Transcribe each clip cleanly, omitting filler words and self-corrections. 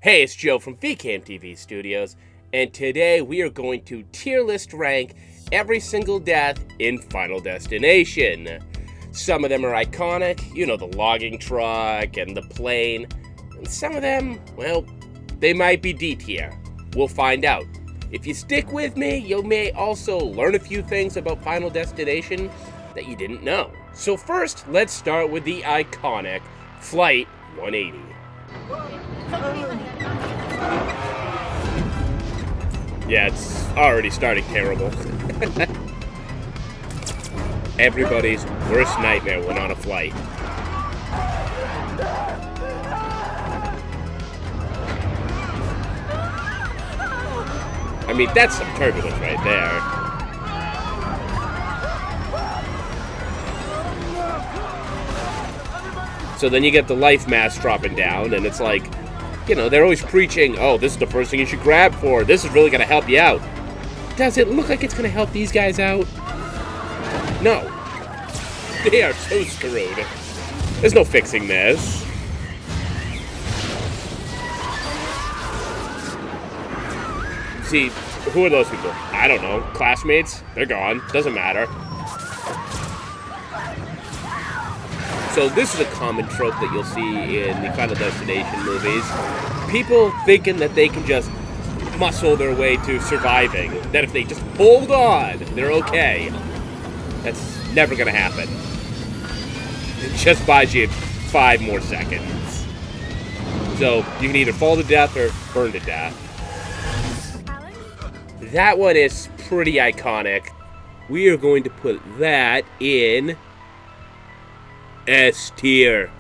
Hey, it's Joe from VCam TV Studios, and today we are going to tier list rank every single death in Final Destination. Some of them are iconic, you know, the logging truck and the plane, and some of them, well, they might be D tier. We'll find out. If you stick with me, you may also learn a few things about Final Destination that you didn't know. So first, let's start with the iconic Flight 180. Yeah, it's already starting terrible. Everybody's worst nightmare when on a flight. I mean, that's some turbulence right there. So then you get the life mask dropping down, and it's like, you know, they're always preaching, oh, this is the first thing you should grab for. This is really going to help you out. Does it look like it's going to help these guys out? No. They are so screwed. There's no fixing this. See, who are those people? I don't know. Classmates? They're gone. Doesn't matter. So this is a common trope that you'll see in the Final Destination movies. People thinking that they can just muscle their way to surviving. That if they just hold on, they're okay. That's never going to happen. It just buys you 5 more seconds. So you can either fall to death or burn to death. That one is pretty iconic. We are going to put that in S tier,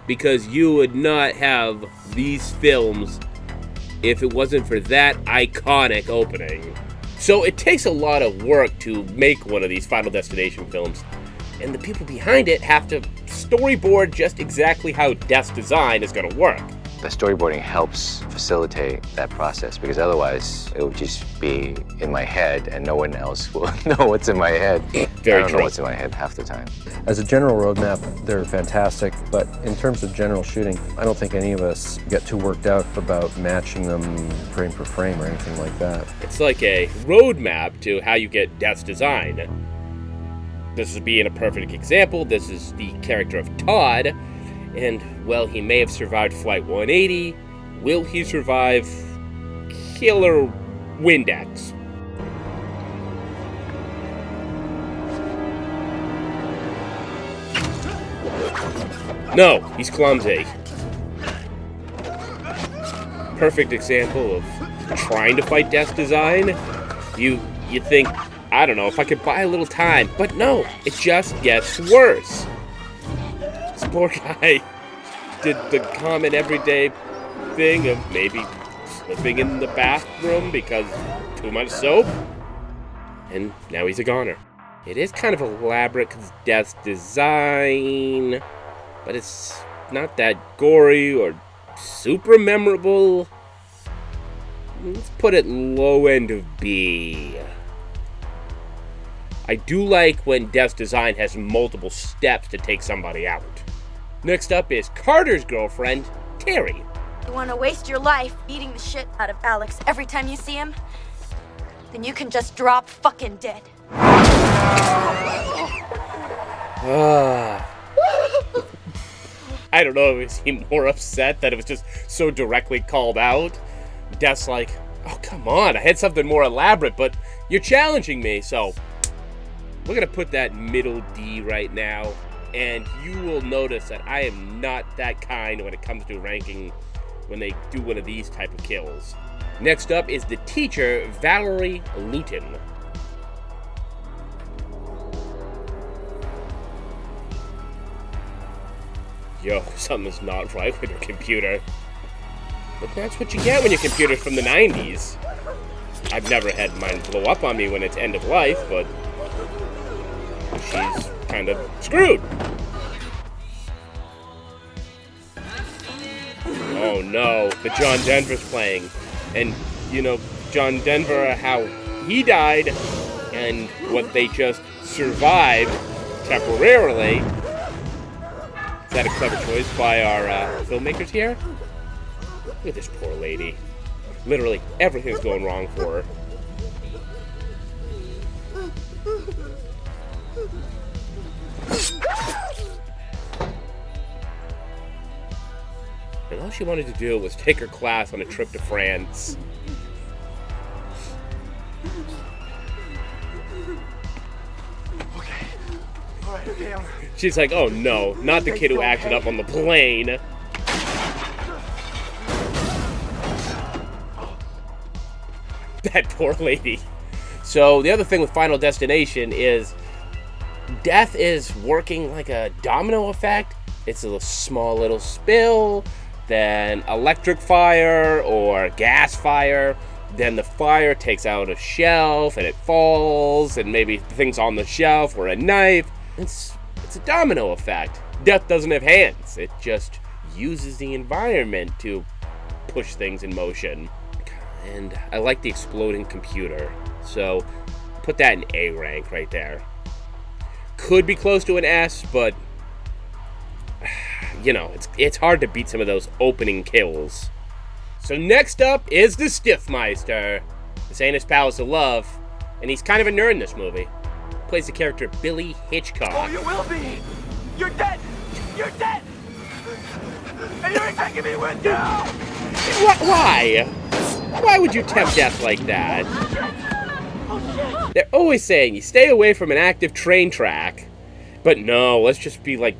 because you would not have these films if it wasn't for that iconic opening. So it takes a lot of work to make one of these Final Destination films, and the people behind it have to storyboard just exactly how Death's design is going to work. The storyboarding helps facilitate that process, because otherwise it would just be in my head and no one else will know what's in my head. Very I don't true. know what's in my head half the time. As a general roadmap, they're fantastic, but in terms of general shooting, I don't think any of us get too worked out about matching them frame for frame or anything like that. It's like a roadmap to how you get Death's design. This is being a perfect example. This is the character of Todd. And, well, he may have survived Flight 180. Will he survive Killer Windex? No, he's clumsy. Perfect example of trying to fight Death's design. You think, I don't know, if I could buy a little time. But no, it just gets worse. This poor guy did the common everyday thing of maybe slipping in the bathroom because too much soap, and now he's a goner. It is kind of elaborate because Death's design, but it's not that gory or super memorable. Let's put it low end of B. I do like when Death's design has multiple steps to take somebody out. Next up is Carter's girlfriend, Terry. You want to waste your life beating the shit out of Alex every time you see him? Then you can just drop fucking dead. I don't know, is he more upset that it was just so directly called out? Death's like, oh, come on, I had something more elaborate, but you're challenging me, so we're going to put that middle D right now, and you will notice that I am not that kind when it comes to ranking when they do one of these type of kills. Next up is the teacher, Valerie Luton. Yo, something's not right with your computer. But that's what you get when your computer's from the 90s. I've never had mine blow up on me when it's end of life, but she's kind of screwed. Oh no, the John Denver's playing. And, you know, John Denver, how he died, and what they just survived temporarily. Is that a clever choice by our filmmakers here? Look at this poor lady. Literally, everything's going wrong for her. And all she wanted to do was take her class on a trip to France. Okay. Alright, okay, She's like, oh no, not the kid who acted up on the plane. That poor lady. So the other thing with Final Destination is death is working like a domino effect. It's a small little spill, then electric fire or gas fire, then the fire takes out a shelf and it falls, and maybe things on the shelf or a knife. It's a domino effect. Death doesn't have hands. It just uses the environment to push things in motion. And I like the exploding computer. So put that in A rank right there. Could be close to an S, but you know, it's hard to beat some of those opening kills. So next up is the Stiffmeister. This ain't his Palace of Love, and he's kind of a nerd in this movie. Plays the character Billy Hitchcock. Oh, you will be! You're dead! You're dead! And you're taking me with you! Why? Why would you tempt death like that? They're always saying you stay away from an active train track. But no, let's just be like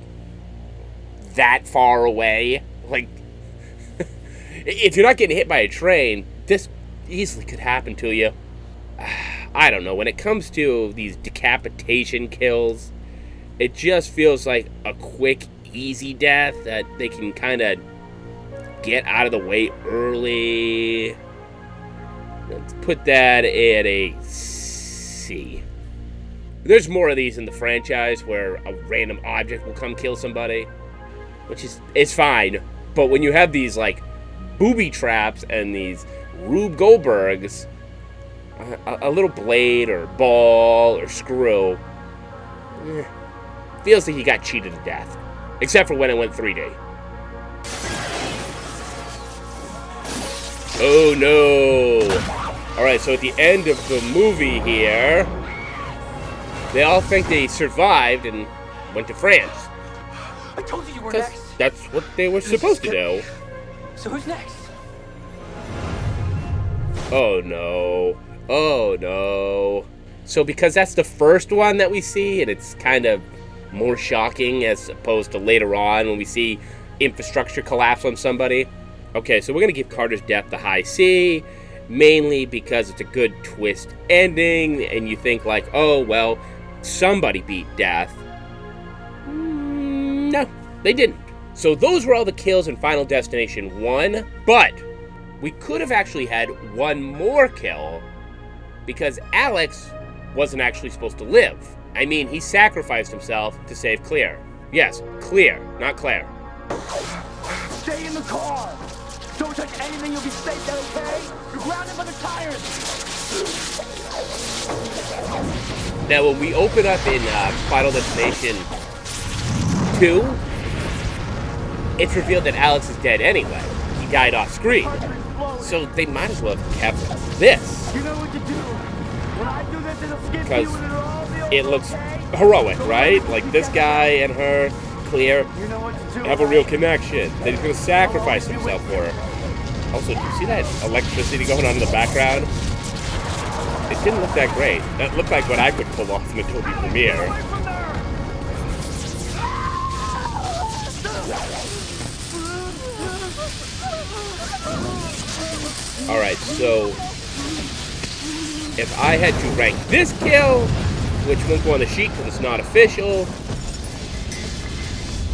that far away. Like, if you're not getting hit by a train, this easily could happen to you. I don't know, when it comes to these decapitation kills, it just feels like a quick, easy death that they can kind of get out of the way early. Let's put that at a C. There's more of these in the franchise where a random object will come kill somebody, which is fine. But when you have these like booby traps and these Rube Goldbergs, a little blade or ball or screw feels like you got cheated to death. Except for when it went 3D. Oh no! Alright, so at the end of the movie here, they all think they survived and went to France. I told you were Because next! that's what they were supposed to do. So who's next? Oh no. Oh no. So because that's the first one that we see, and it's kind of more shocking as opposed to later on when we see infrastructure collapse on somebody. Okay, so we're going to give Carter's death the high C, mainly because it's a good twist ending, and you think like, oh, well, somebody beat death. No, they didn't. So those were all the kills in Final Destination 1, but we could have actually had one more kill because Alex wasn't actually supposed to live. I mean, he sacrificed himself to save Claire. Yes, Claire, not Claire. Stay in the car! Don't touch anything, you'll be safe there, okay? You're grounded by the tires! Now, when we open up in Final Destination 2, it's revealed that Alex is dead anyway. He died off screen. So they might as well have kept this. You know what to do. When I do this, it'll skip Because you and it'll all be it looks okay? heroic, right? Like this guy and her, Claire, You know what to do. have a real connection. That he's going to sacrifice himself for her. Also, do you see that electricity going on in the background? It didn't look that great. That looked like what I could pull off in the Adobe Premiere. Away from there! Alright, so if I had to rank this kill, which won't go on the sheet because it's not official,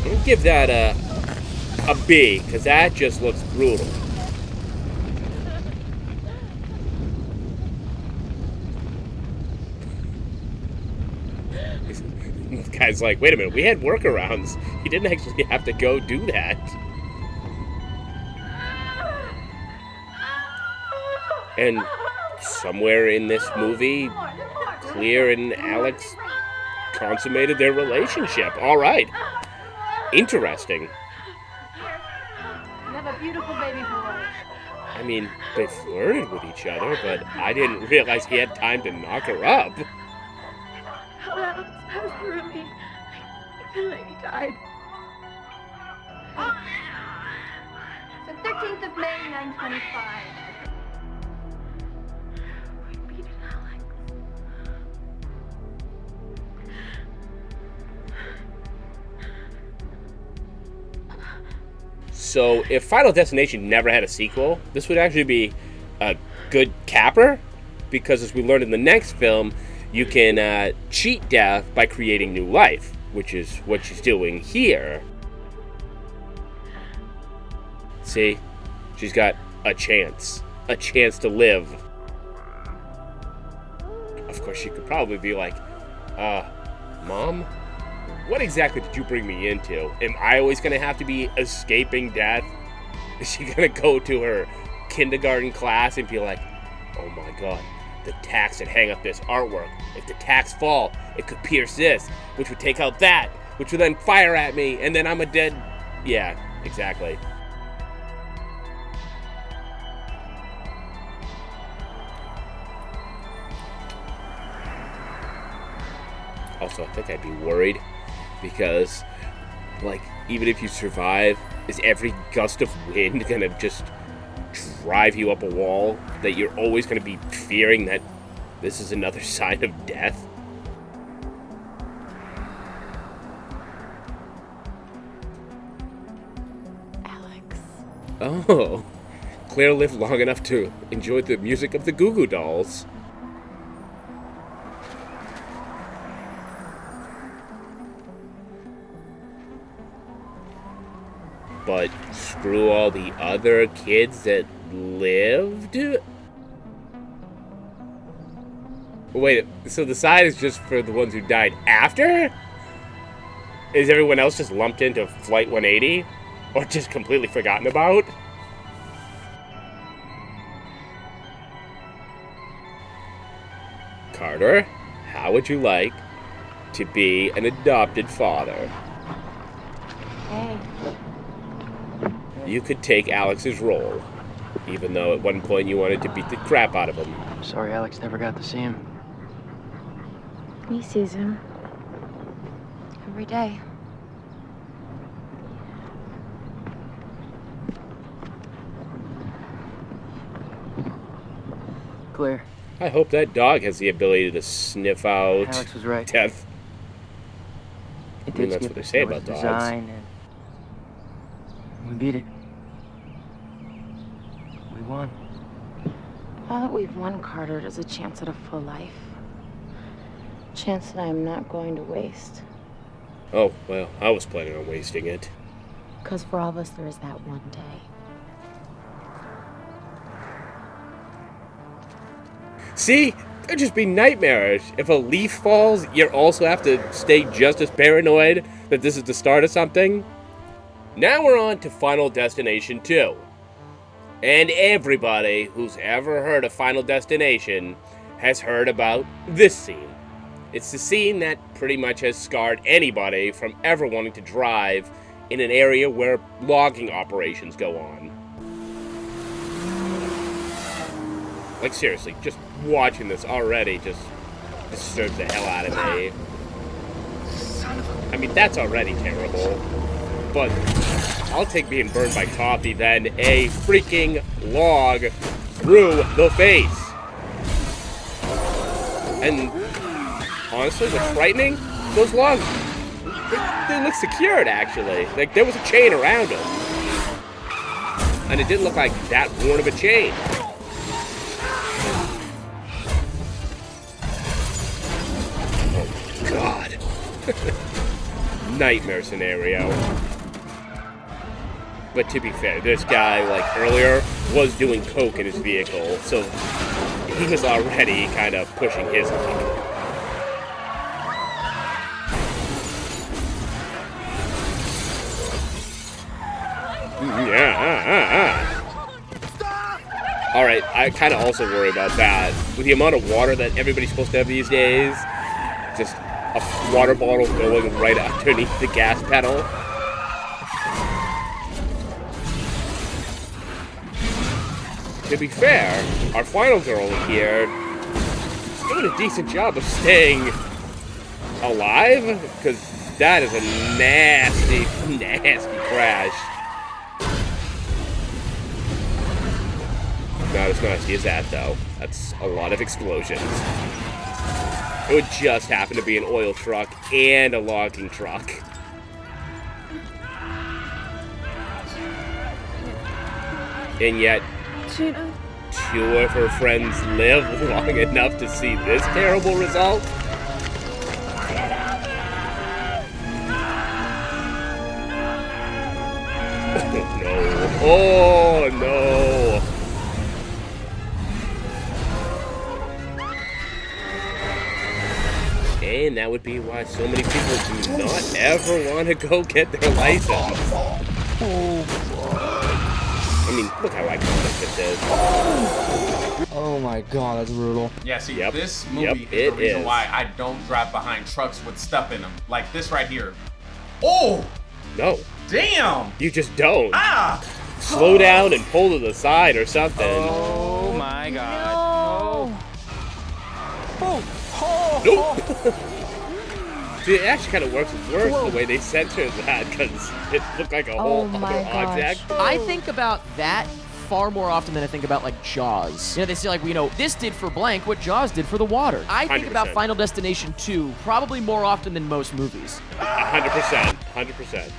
I'm gonna give that a B, because that just looks brutal. This guy's like, wait a minute, we had workarounds. He didn't actually have to go do that. And somewhere in this movie, Claire and Alex consummated their relationship. All right. Interesting. You have a beautiful baby boy. I mean, they flirted with each other, but I didn't realize he had time to knock her up. How Alex passed through me. I feel like he died. The 13th of May, 925. We beat Alex. So, if Final Destination never had a sequel, this would actually be a good capper, because as we learned in the next film, you can cheat death by creating new life, which is what she's doing here. See? She's got a chance to live. Of course, she could probably be like, Mom? What exactly did you bring me into? Am I always gonna have to be escaping death? Is she gonna go to her kindergarten class and be like, oh my god, the tacks that hang up this artwork. If the tacks fall, it could pierce this, which would take out that, which would then fire at me, and then I'm a dead... Yeah, exactly. Also, I think I'd be worried because, like, even if you survive, is every gust of wind gonna just drive you up a wall that you're always gonna be fearing that this is another sign of death? Alex. Oh, Claire lived long enough to enjoy the music of the Goo Goo Dolls. But screw all the other kids that lived? Wait, so the sign is just for the ones who died after? Is everyone else just lumped into Flight 180? Or just completely forgotten about? Carter, how would you like to be an adopted father? Hey. You could take Alex's role, even though at one point you wanted to beat the crap out of him. Sorry Alex never got to see him. He sees him. Every day. Claire, I hope that dog has the ability to sniff out Alex was right. death. It I mean, did that's skip what they us. say There was about dogs. design and we beat it. We won. All that we've won, Carter, is a chance at a full life. Chance that I am not going to waste. Oh, well, I was planning on wasting it. Because for all of us, there is that one day. See? That'd just be nightmarish. If a leaf falls, you also have to stay just as paranoid that this is the start of something. Now we're on to Final Destination 2. And everybody who's ever heard of Final Destination has heard about this scene. It's the scene that pretty much has scarred anybody from ever wanting to drive in an area where logging operations go on. Like, seriously, just watching this already just disturbs the hell out of me. I mean, that's already terrible. But I'll take being burned by coffee than a freaking log through the face. And honestly, what's frightening? Those logs, they look secured, actually. Like, there was a chain around them. And it didn't look like that worn of a chain. Oh, God. Nightmare scenario. But to be fair, this guy, like, earlier, was doing coke in his vehicle, so he was already kind of pushing his luck. Alright, I kind of also worry about that. With the amount of water that everybody's supposed to have these days, just a water bottle going right underneath the gas pedal. to be fair, our final girl here is doing a decent job of staying alive, because that is a nasty, nasty crash. Not as nasty as that, though. That's a lot of explosions. It would just happen to be an oil truck and a logging truck. And yet, two of her friends live long enough to see this terrible result? No. Oh, no. And that would be why so many people do not ever want to go get their license. I mean, look how iconic this is. Oh my god, that's brutal. Yeah, see, Yep. this movie is the reason is. why I don't drive behind trucks with stuff in them. Like this right here. Oh! No, Damn! you just don't. Ah! Slow down and pull to the side or something. Oh my god. Nope. See, it actually kind of works worse the way they censored that, because it looked like a whole other object. I think about that far more often than I think about like Jaws. You know, they say like, you know, this did for blank what Jaws did for the water. I think about 100%. Final Destination 2 probably more often than most movies. 100%. 100%.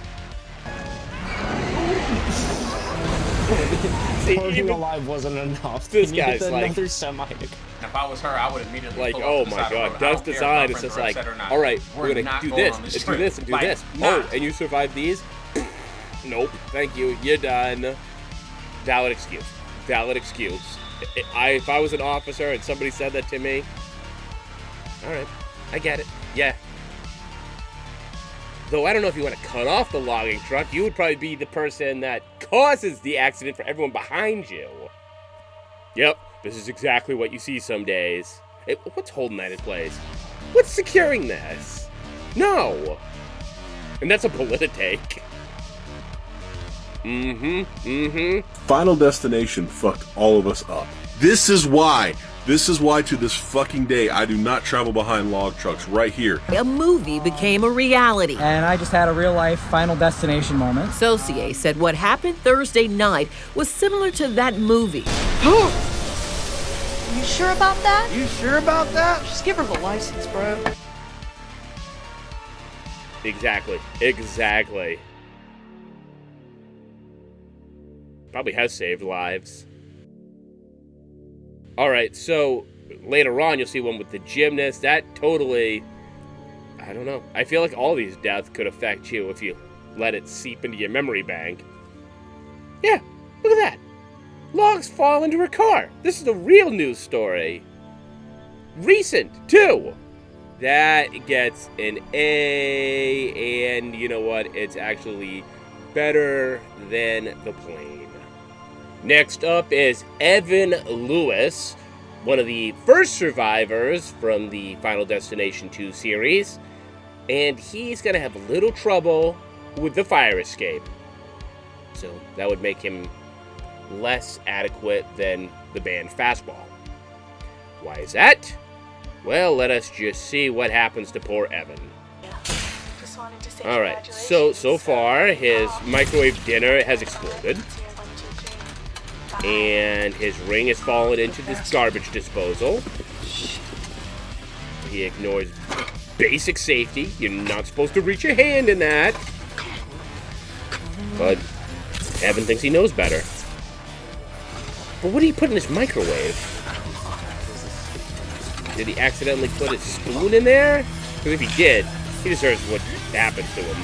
See, Burning even alive wasn't enough. this They needed guy's like- another semi. If I was her, I would immediately like, pull oh off the my side of the god, road. I Dust don't care if Design my is friends just are like, upset or not. all right, we're We're gonna not do going this, on let's this do trip. this, and do Like, this. not. Oh, and you survive these? Nope, thank you, you're done. Valid excuse. Valid excuse. If I was an officer and somebody said that to me, all right, I get it, yeah. Though I don't know if you want to cut off the logging truck, you would probably be the person that causes the accident for everyone behind you. Yep, this is exactly what you see some days. What's holding that in place? What's securing this? No. And that's a Politik. Final Destination fucked all of us up. This is why to this fucking day I do not travel behind log trucks right here. A movie became a reality. And I just had a real life Final Destination moment. Saucier said what happened Thursday night was similar to that movie. You sure about that? You sure about that? Just give her the license, bro. Exactly. Probably has saved lives. Alright, so later on you'll see one with the gymnast. That totally, I don't know. I feel like all these deaths could affect you if you let it seep into your memory bank. Yeah, look at that. Logs fall into her car. This is a real news story. Recent, too. That gets an A, and you know what? It's actually better than the plane. Next up is Evan Lewis, one of the first survivors from the Final Destination 2 series, and he's going to have a little trouble with the fire escape. So that would make him less adequate than the band Fastball. Why is that? Well, let us just see what happens to poor Evan. Alright, so far his microwave dinner has exploded. And his ring has fallen into this garbage disposal. He ignores basic safety. You're not supposed to reach your hand in that. But Evan thinks he knows better. But what did he put in his microwave? Did he accidentally put a spoon in there? Because if he did, he deserves what happened to him.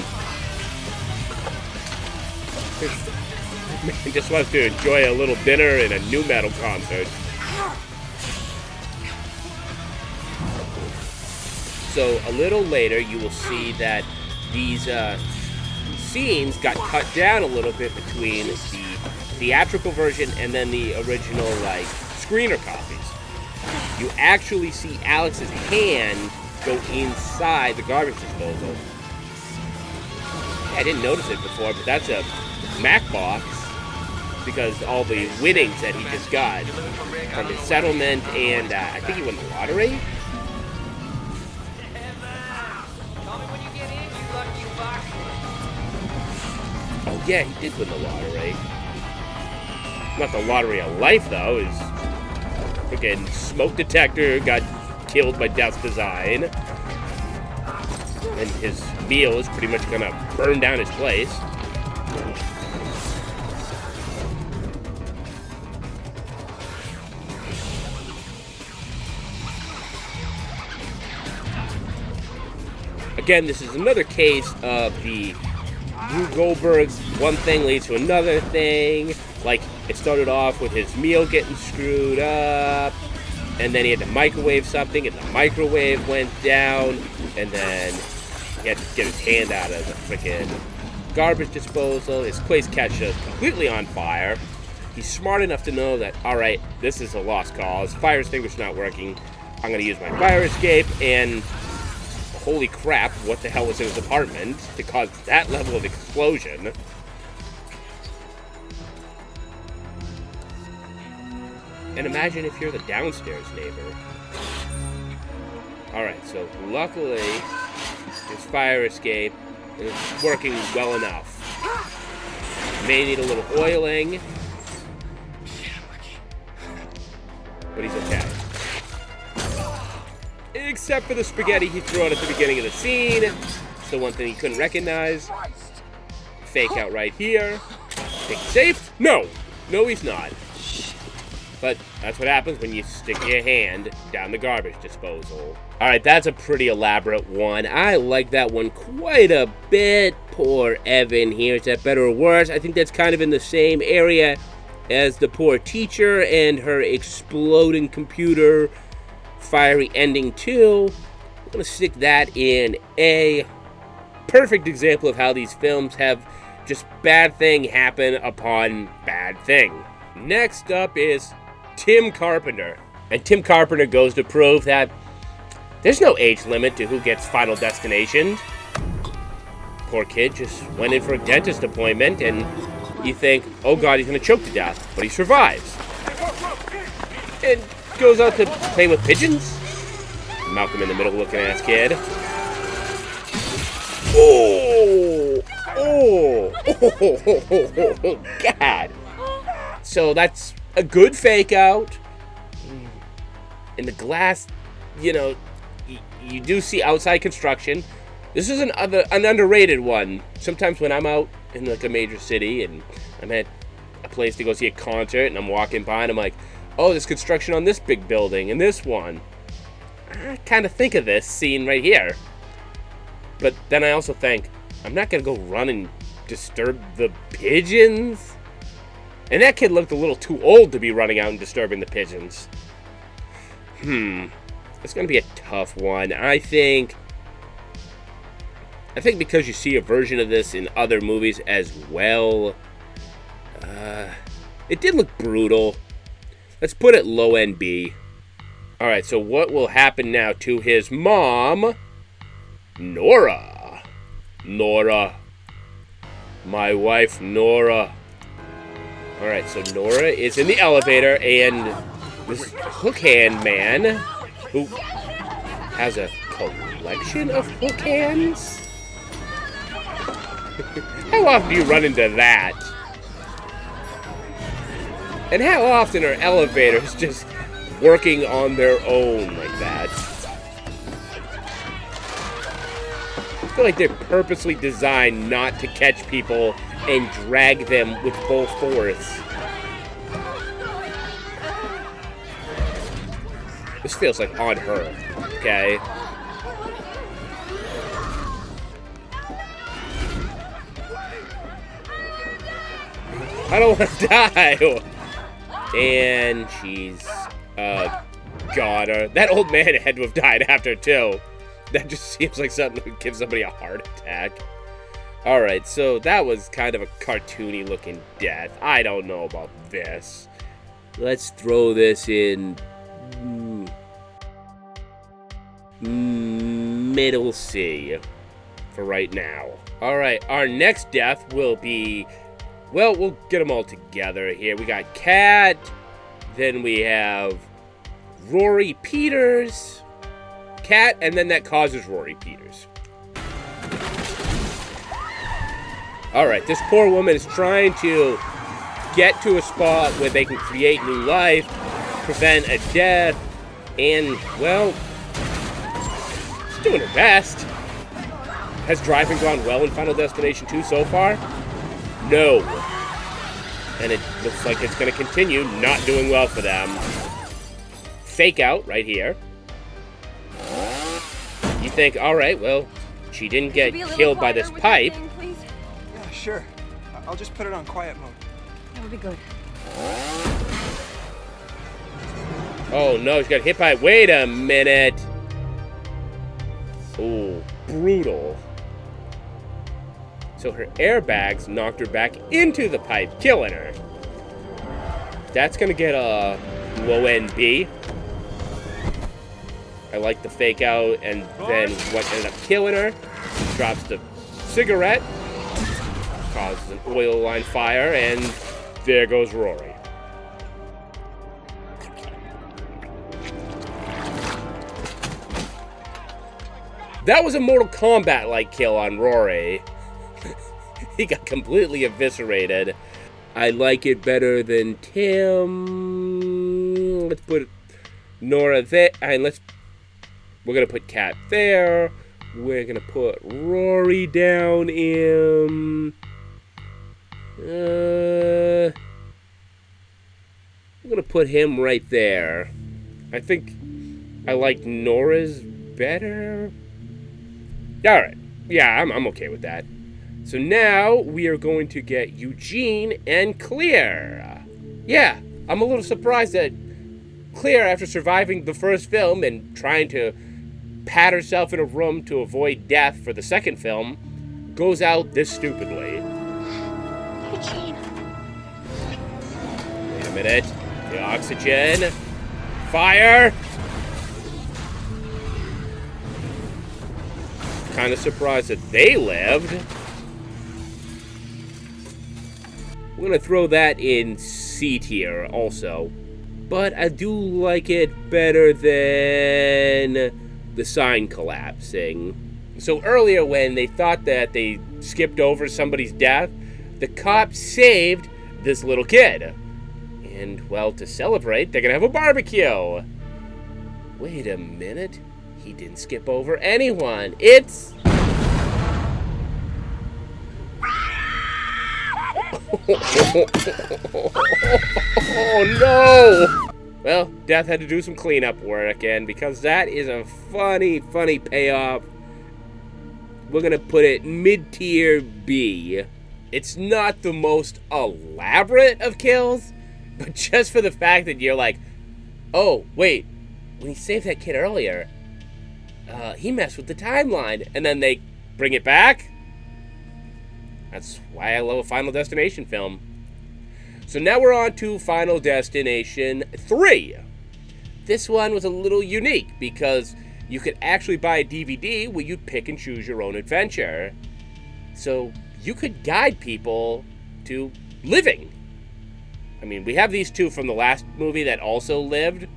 He just wants to enjoy a little dinner and a new metal concert. So a little later, you will see that these scenes got cut down a little bit between the theatrical version and then the original, like, screener copies. You actually see Alex's hand go inside the garbage disposal. I didn't notice it before, but that's a Mac box. because all the winnings that he just got from his settlement, and I think he won the lottery. Oh yeah, he did win the lottery. Not the lottery of life though. His freaking smoke detector got killed by Death's Design, and his meal is pretty much gonna burn down his place. Again, this is another case of the Rube Goldberg's one thing leads to another thing. Like, it started off with his meal getting screwed up, and then he had to microwave something, and the microwave went down, and then he had to get his hand out of the freaking garbage disposal. His place catches completely on fire. He's smart enough to know that, alright, this is a lost cause. Fire extinguisher's not working. I'm going to use my fire escape, and holy crap, what the hell was in his apartment to cause that level of explosion? And imagine if you're the downstairs neighbor. Alright, so luckily, his fire escape is working well enough. May need a little oiling, but he's okay. Except for the spaghetti he threw out at the beginning of the scene. It's the one thing he couldn't recognize. Fake out right here. Think he's safe? No! No, he's not. But that's what happens when you stick your hand down the garbage disposal. Alright, that's a pretty elaborate one. I like that one quite a bit. Poor Evan here. Is that better or worse? I think that's kind of in the same area as the poor teacher and her exploding computer. Fiery ending too. I'm gonna stick that in A. Perfect example of how these films have just bad thing happen upon bad thing. Next up is Tim Carpenter. And Tim Carpenter goes to prove that there's no age limit to who gets Final Destination. Poor kid just went in for a dentist appointment, and you think, oh god, he's gonna choke to death, but he survives. And goes out to play with pigeons. Malcolm in the middle looking ass kid. Oh! Oh! God! So that's a good fake out. In the glass, you know, you do see outside construction. This is an underrated one. Sometimes when I'm out in like a major city and I'm at a place to go see a concert and I'm walking by and I'm like, oh, there's construction on this big building and this one. I kind of think of this scene right here. But then I also think, I'm not going to go run and disturb the pigeons. And that kid looked a little too old to be running out and disturbing the pigeons. It's going to be a tough one. I think because you see a version of this in other movies as well, it did look brutal. Let's put it low end B. Alright, so what will happen now to his mom? Nora. My wife, Nora. Alright, so Nora is in the elevator, and this hook hand man, who has a collection of hook hands? How often do you run into that? And how often are elevators just working on their own like that? I feel like they're purposely designed not to catch people and drag them with full force. This feels like on her, okay? I don't want to die! And she's got her. That old man had to have died after too. That just seems like something that would give somebody a heart attack. Alright, so that was kind of a cartoony looking death. I don't know about this. Let's throw this in middle C for right now. Alright, our next death will be Well, we'll get them all together here. We got Kat, then we have Rory Peters, Kat, and then that causes Rory Peters. Alright, this poor woman is trying to get to a spot where they can create new life, prevent a death, and, well, she's doing her best. Has driving gone well in Final Destination 2 so far? No. And it looks like it's going to continue not doing well for them. Fake out right here. You think, alright, well, she didn't get killed by this pipe. Yeah, sure. I'll just put it on quiet mode. That would be good. Oh no, she got hit by... Wait a minute. Ooh, brutal. So her airbags knocked her back into the pipe, killing her. That's gonna get a low NB. I like the fake out, and then what ended up killing her. Drops the cigarette, causes an oil line fire, and there goes Rory. That was a Mortal Kombat-like kill on Rory. He got completely eviscerated. I like it better than Tim. Let's put Nora there, and we're gonna put Kat there. We're gonna put Rory down in. I'm gonna put him right there. I think I like Nora's better. All right, yeah, I'm okay with that. So now we are going to get Eugene and Claire. Yeah, I'm a little surprised that Claire, after surviving the first film and trying to pat herself in a room to avoid death for the second film, goes out this stupidly. Eugene. Wait a minute. The oxygen. Fire! Kind of surprised that they lived. We're going to throw that in C tier also. But I do like it better than the sign collapsing. So earlier when they thought that they skipped over somebody's death, the cops saved this little kid. And, well, to celebrate, they're going to have a barbecue. Wait a minute. He didn't skip over anyone. It's... Oh, no! Well, Death had to do some cleanup work, and because that is a funny, funny payoff, we're going to put it mid-tier B. It's not the most elaborate of kills, but just for the fact that you're like, oh, wait, when he saved that kid earlier, he messed with the timeline, and then they bring it back. That's why I love a Final Destination film. So now we're on to Final Destination 3. This one was a little unique because you could actually buy a DVD where you pick and choose your own adventure. So you could guide people to living. I mean, we have these two from the last movie that also lived,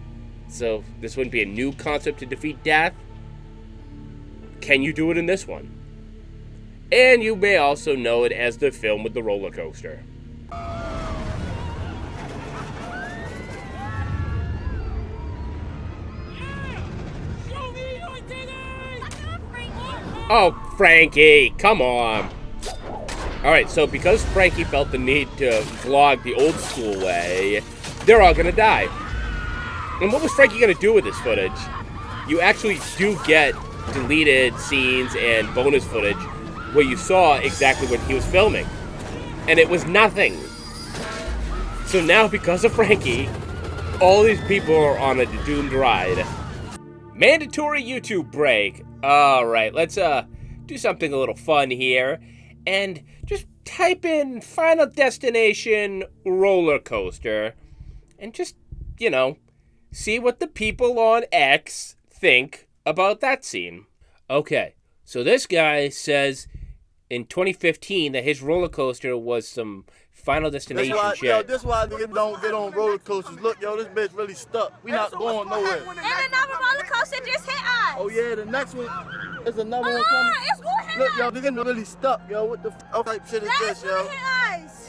so this wouldn't be a new concept to defeat death. Can you do it in this one? And you may also know it as the film with the roller coaster. Oh, Frankie, come on. Alright, so because Frankie felt the need to vlog the old school way, they're all gonna die. And what was Frankie gonna do with this footage? You actually do get deleted scenes and bonus footage where you saw exactly what he was filming. And it was nothing. So now, because of Frankie, all these people are on a doomed ride. Mandatory YouTube break. Alright, let's do something a little fun here. And just type in Final Destination roller coaster. And just, you know, see what the people on X think about that scene. Okay, so this guy says in 2015 that his roller coaster was some Final Destination shit. This why niggas don't get on roller coasters. Look, yo, this bitch really stuck. We not going nowhere. And another roller coaster just hit us. Oh yeah, the next one is another one coming. It's going to hit Look, us. yo, niggas really stuck, yo. What the type shit is this, yo? Hit us.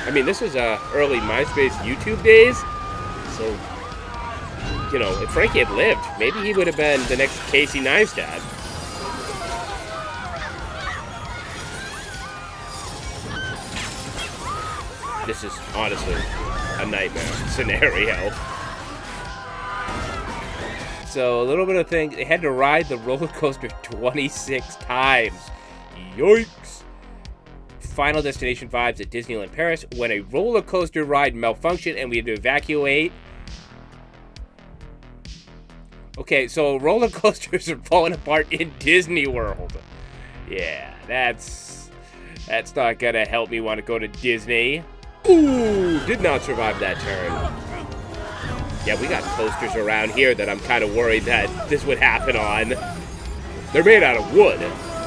I mean, this was early MySpace YouTube days, so, you know, if Frankie had lived, maybe he would have been the next Casey Neistat. This is honestly a nightmare scenario. So, a little bit of thing, they had to ride the roller coaster 26 times. Yikes! Final Destination vibes at Disneyland Paris when a roller coaster ride malfunctioned and we had to evacuate. Okay, so roller coasters are falling apart in Disney World. Yeah, that's not gonna help me want to go to Disney. Ooh, did not survive that turn. Yeah, we got coasters around here that I'm kind of worried that this would happen on. They're made out of wood,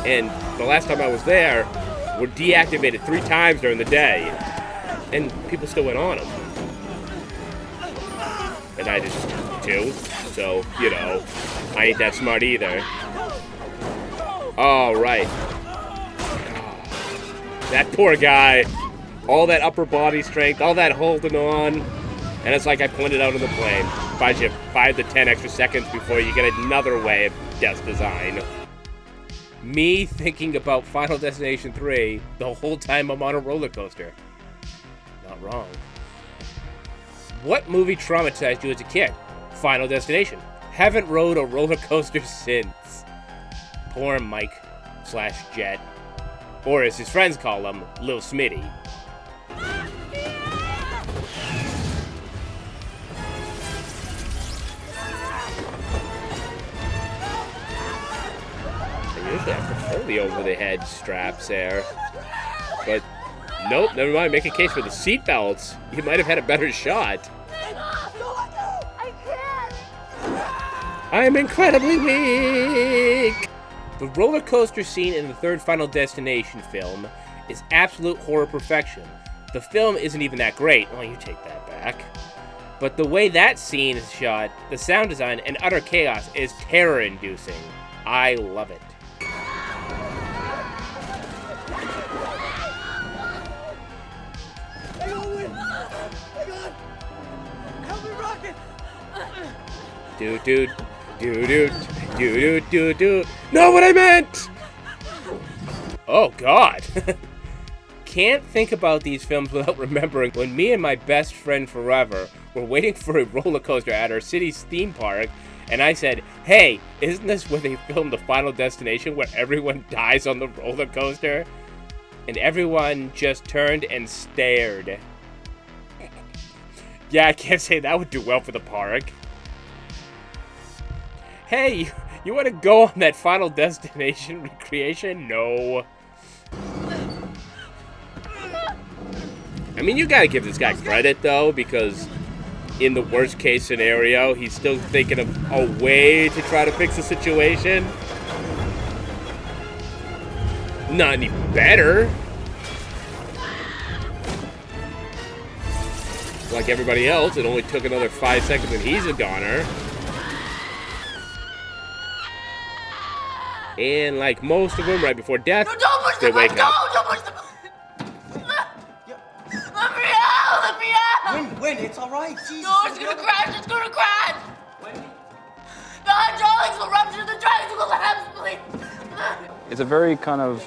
and the last time I was there, were deactivated 3 times during the day, and people still went on them. And I did too, so, you know, I ain't that smart either. All right. That poor guy. All that upper body strength, all that holding on. And it's like I pointed out on the plane. Buys you 5 to 10 extra seconds before you get another way of desk design. Me thinking about Final Destination 3 the whole time I'm on a roller coaster. Not wrong. What movie traumatized you as a kid? Final Destination. Haven't rode a roller coaster since. Poor Mike/Jet. Or as his friends call him, Lil Smitty. Usually I prefer the over-the-head straps there. But, nope, never mind. Make a case for the seatbelts. You might have had a better shot. I can't. I'm incredibly weak! The roller coaster scene in the third Final Destination film is absolute horror perfection. The film isn't even that great. Oh, you take that back. But the way that scene is shot, the sound design, and utter chaos is terror-inducing. I love it. Do. Know what I meant! Oh, God. Can't think about these films without remembering when me and my best friend forever were waiting for a roller coaster at our city's theme park, and I said, hey, isn't this where they filmed the Final Destination where everyone dies on the roller coaster? And everyone just turned and stared. Yeah, I can't say that would do well for the park. Hey, you want to go on that Final Destination recreation? No. I mean, you gotta give this guy credit, though, because in the worst case scenario, he's still thinking of a way to try to fix the situation. Not any better. Like everybody else, it only took another 5 seconds and he's a goner. And like most of them, right before death, they wake up. Don't push the button. Let me out. Win, it's all right. Jesus. No, it's gonna crash. It's gonna crash. The hydraulics will rupture. The tracks will collapse, please. It's a very kind of,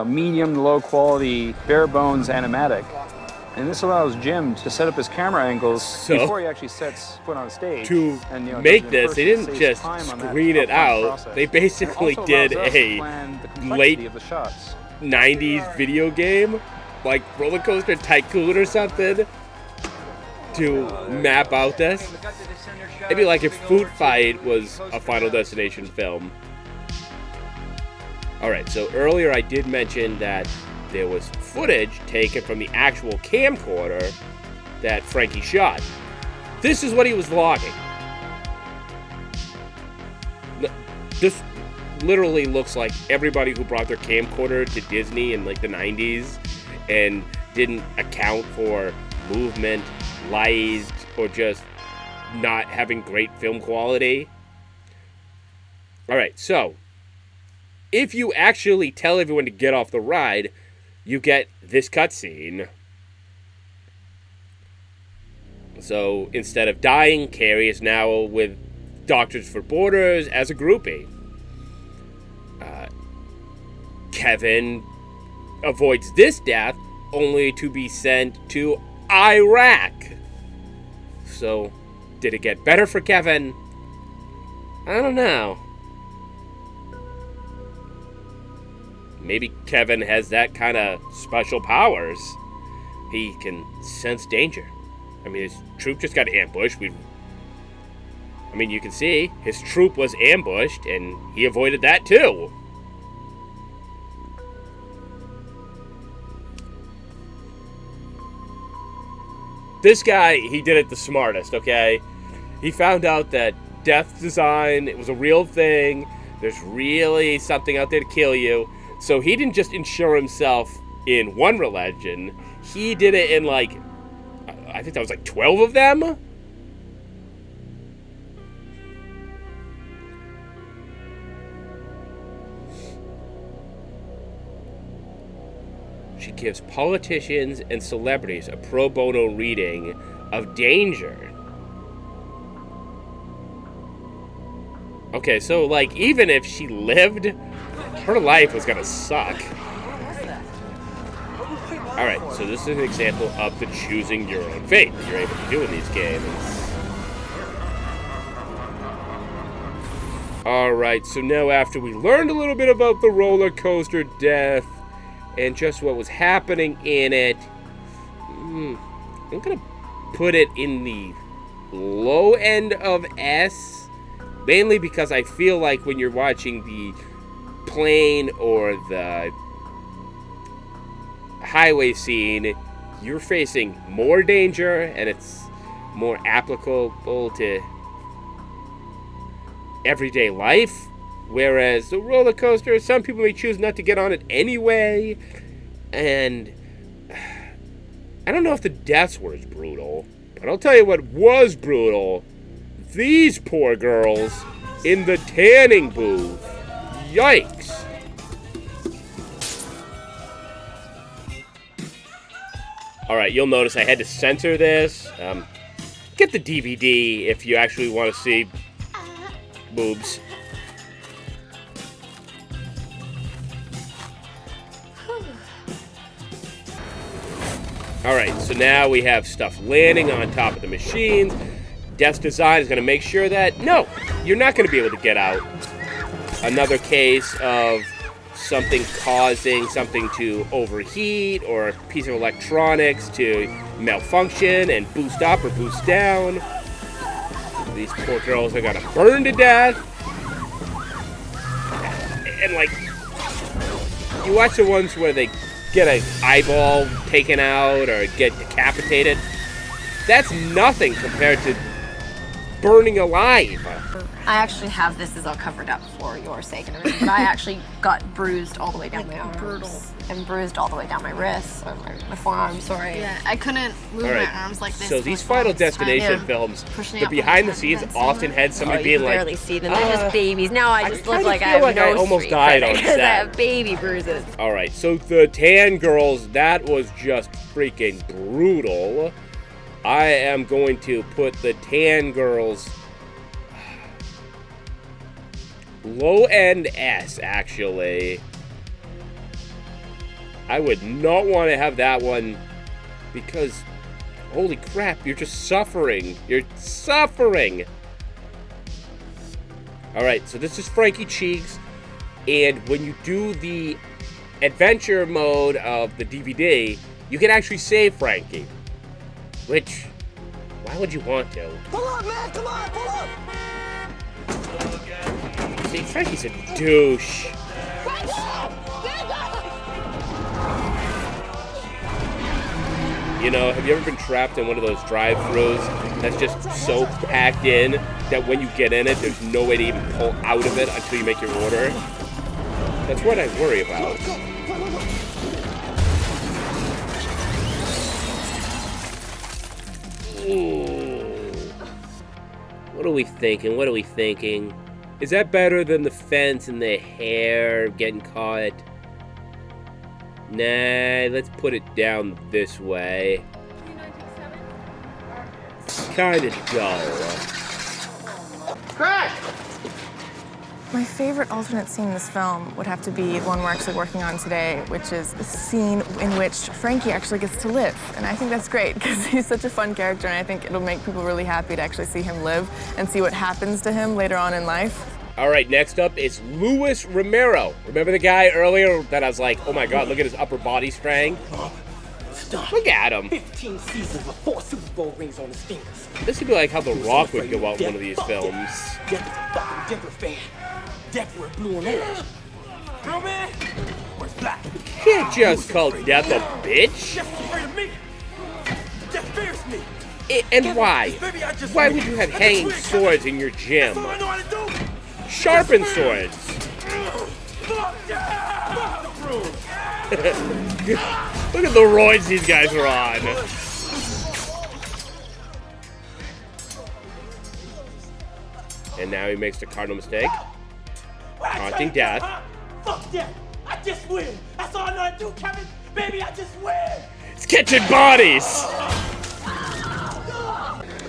medium to low quality, bare bones animatic. And this allows Jim to set up his camera angles before he actually sets foot on stage. To make this, they didn't just screen it out. They basically did a late 90s video game, like Roller Coaster Tycoon or something, to map out this. It'd be like if Food Fight was a Final Destination film. Alright, so earlier I did mention that there was footage taken from the actual camcorder that Frankie shot. This is what he was vlogging. This literally looks like everybody who brought their camcorder to Disney in like the 90s and didn't account for movement, light, or just not having great film quality. Alright, so if you actually tell everyone to get off the ride, you get this cutscene. So instead of dying, Carrie is now with Doctors for Borders as a groupie. Kevin avoids this death only to be sent to Iraq. So, did it get better for Kevin? I don't know. Maybe Kevin has that kind of special powers. He can sense danger. I mean, his troop just got ambushed. I mean, you can see his troop was ambushed, and he avoided that too. This guy, he did it the smartest, okay? He found out that death design, it was a real thing. There's really something out there to kill you. So he didn't just insure himself in one religion. He did it in like, I think that was like 12 of them? She gives politicians and celebrities a pro bono reading of danger. Okay, so like even if she lived, her life was gonna suck. Alright, so this is an example of the choosing your own fate that you're able to do in these games. Alright, so now after we learned a little bit about the roller coaster death and just what was happening in it, I'm gonna put it in the low end of S, mainly because I feel like when you're watching the plane or the highway scene, you're facing more danger and it's more applicable to everyday life. Whereas the roller coaster, some people may choose not to get on it anyway. And I don't know if the deaths were as brutal, but I'll tell you what was brutal. These poor girls in the tanning booth. Yikes. Alright, you'll notice I had to censor this. Get the DVD if you actually want to see boobs. Alright, so now we have stuff landing on top of the machines. Death's design is going to make sure that, no, you're not going to be able to get out. Another case of something causing something to overheat or a piece of electronics to malfunction and boost up or boost down. These poor girls are going to burn to death. And, like, you watch the ones where they get an eyeball taken out or get decapitated. That's nothing compared to burning alive. I actually have this all covered up for your sake and everything, but I actually got bruised all the way down my arms. And bruised all the way down my wrists, or my forearms, sorry. Yeah, I couldn't move All right. my arms like this. So these Final Destination films, the behind the scenes often had somebody being like, barely see them. They're just babies. Now I just look like I feel have like no I almost street died credit on because I set. have baby bruises. Alright, so the tan girls, that was just freaking brutal. I am going to put the tan girls low end S, actually. I would not want to have that one because, holy crap, you're just suffering. You're suffering. Alright, so this is Frankie Cheeks, and when you do the adventure mode of the DVD, you can actually save Frankie. Which, why would you want to? Pull up, man! Come on, pull up! See, Frankie's a douche. You know, have you ever been trapped in one of those drive-thrus that's just so packed in that when you get in it, there's no way to even pull out of it until you make your order. That's what I worry about. Ooh. What are we thinking? What are we thinking? Is that better than the fence and the hair getting caught? Nah, let's put it down this way. Kinda dull. Crash! My favorite alternate scene in this film would have to be the one we're actually working on today, which is the scene in which Frankie actually gets to live. And I think that's great because he's such a fun character, and I think it'll make people really happy to actually see him live and see what happens to him later on in life. All right, next up is Luis Romero. Remember the guy earlier that I was like, oh my God, look at his upper body strength? Look at him. 15 seasons with 4 Super Bowl rings on his fingers. This would be like how The Rock would go out in one of these films. Death is a fucking Denver fan. Death wear blue and orange. Real man? Where's black? You can't just call Death a bitch. Death's afraid of me. Death fears me. And why? Why would you have hanging swords in your gym? Sharpen swords. Look at the roids these guys are on. And now he makes the cardinal mistake. Haunting Death. Fuck Death. I just win. That's all I know how to do, Kevin. Baby, I just win. It's catching bodies.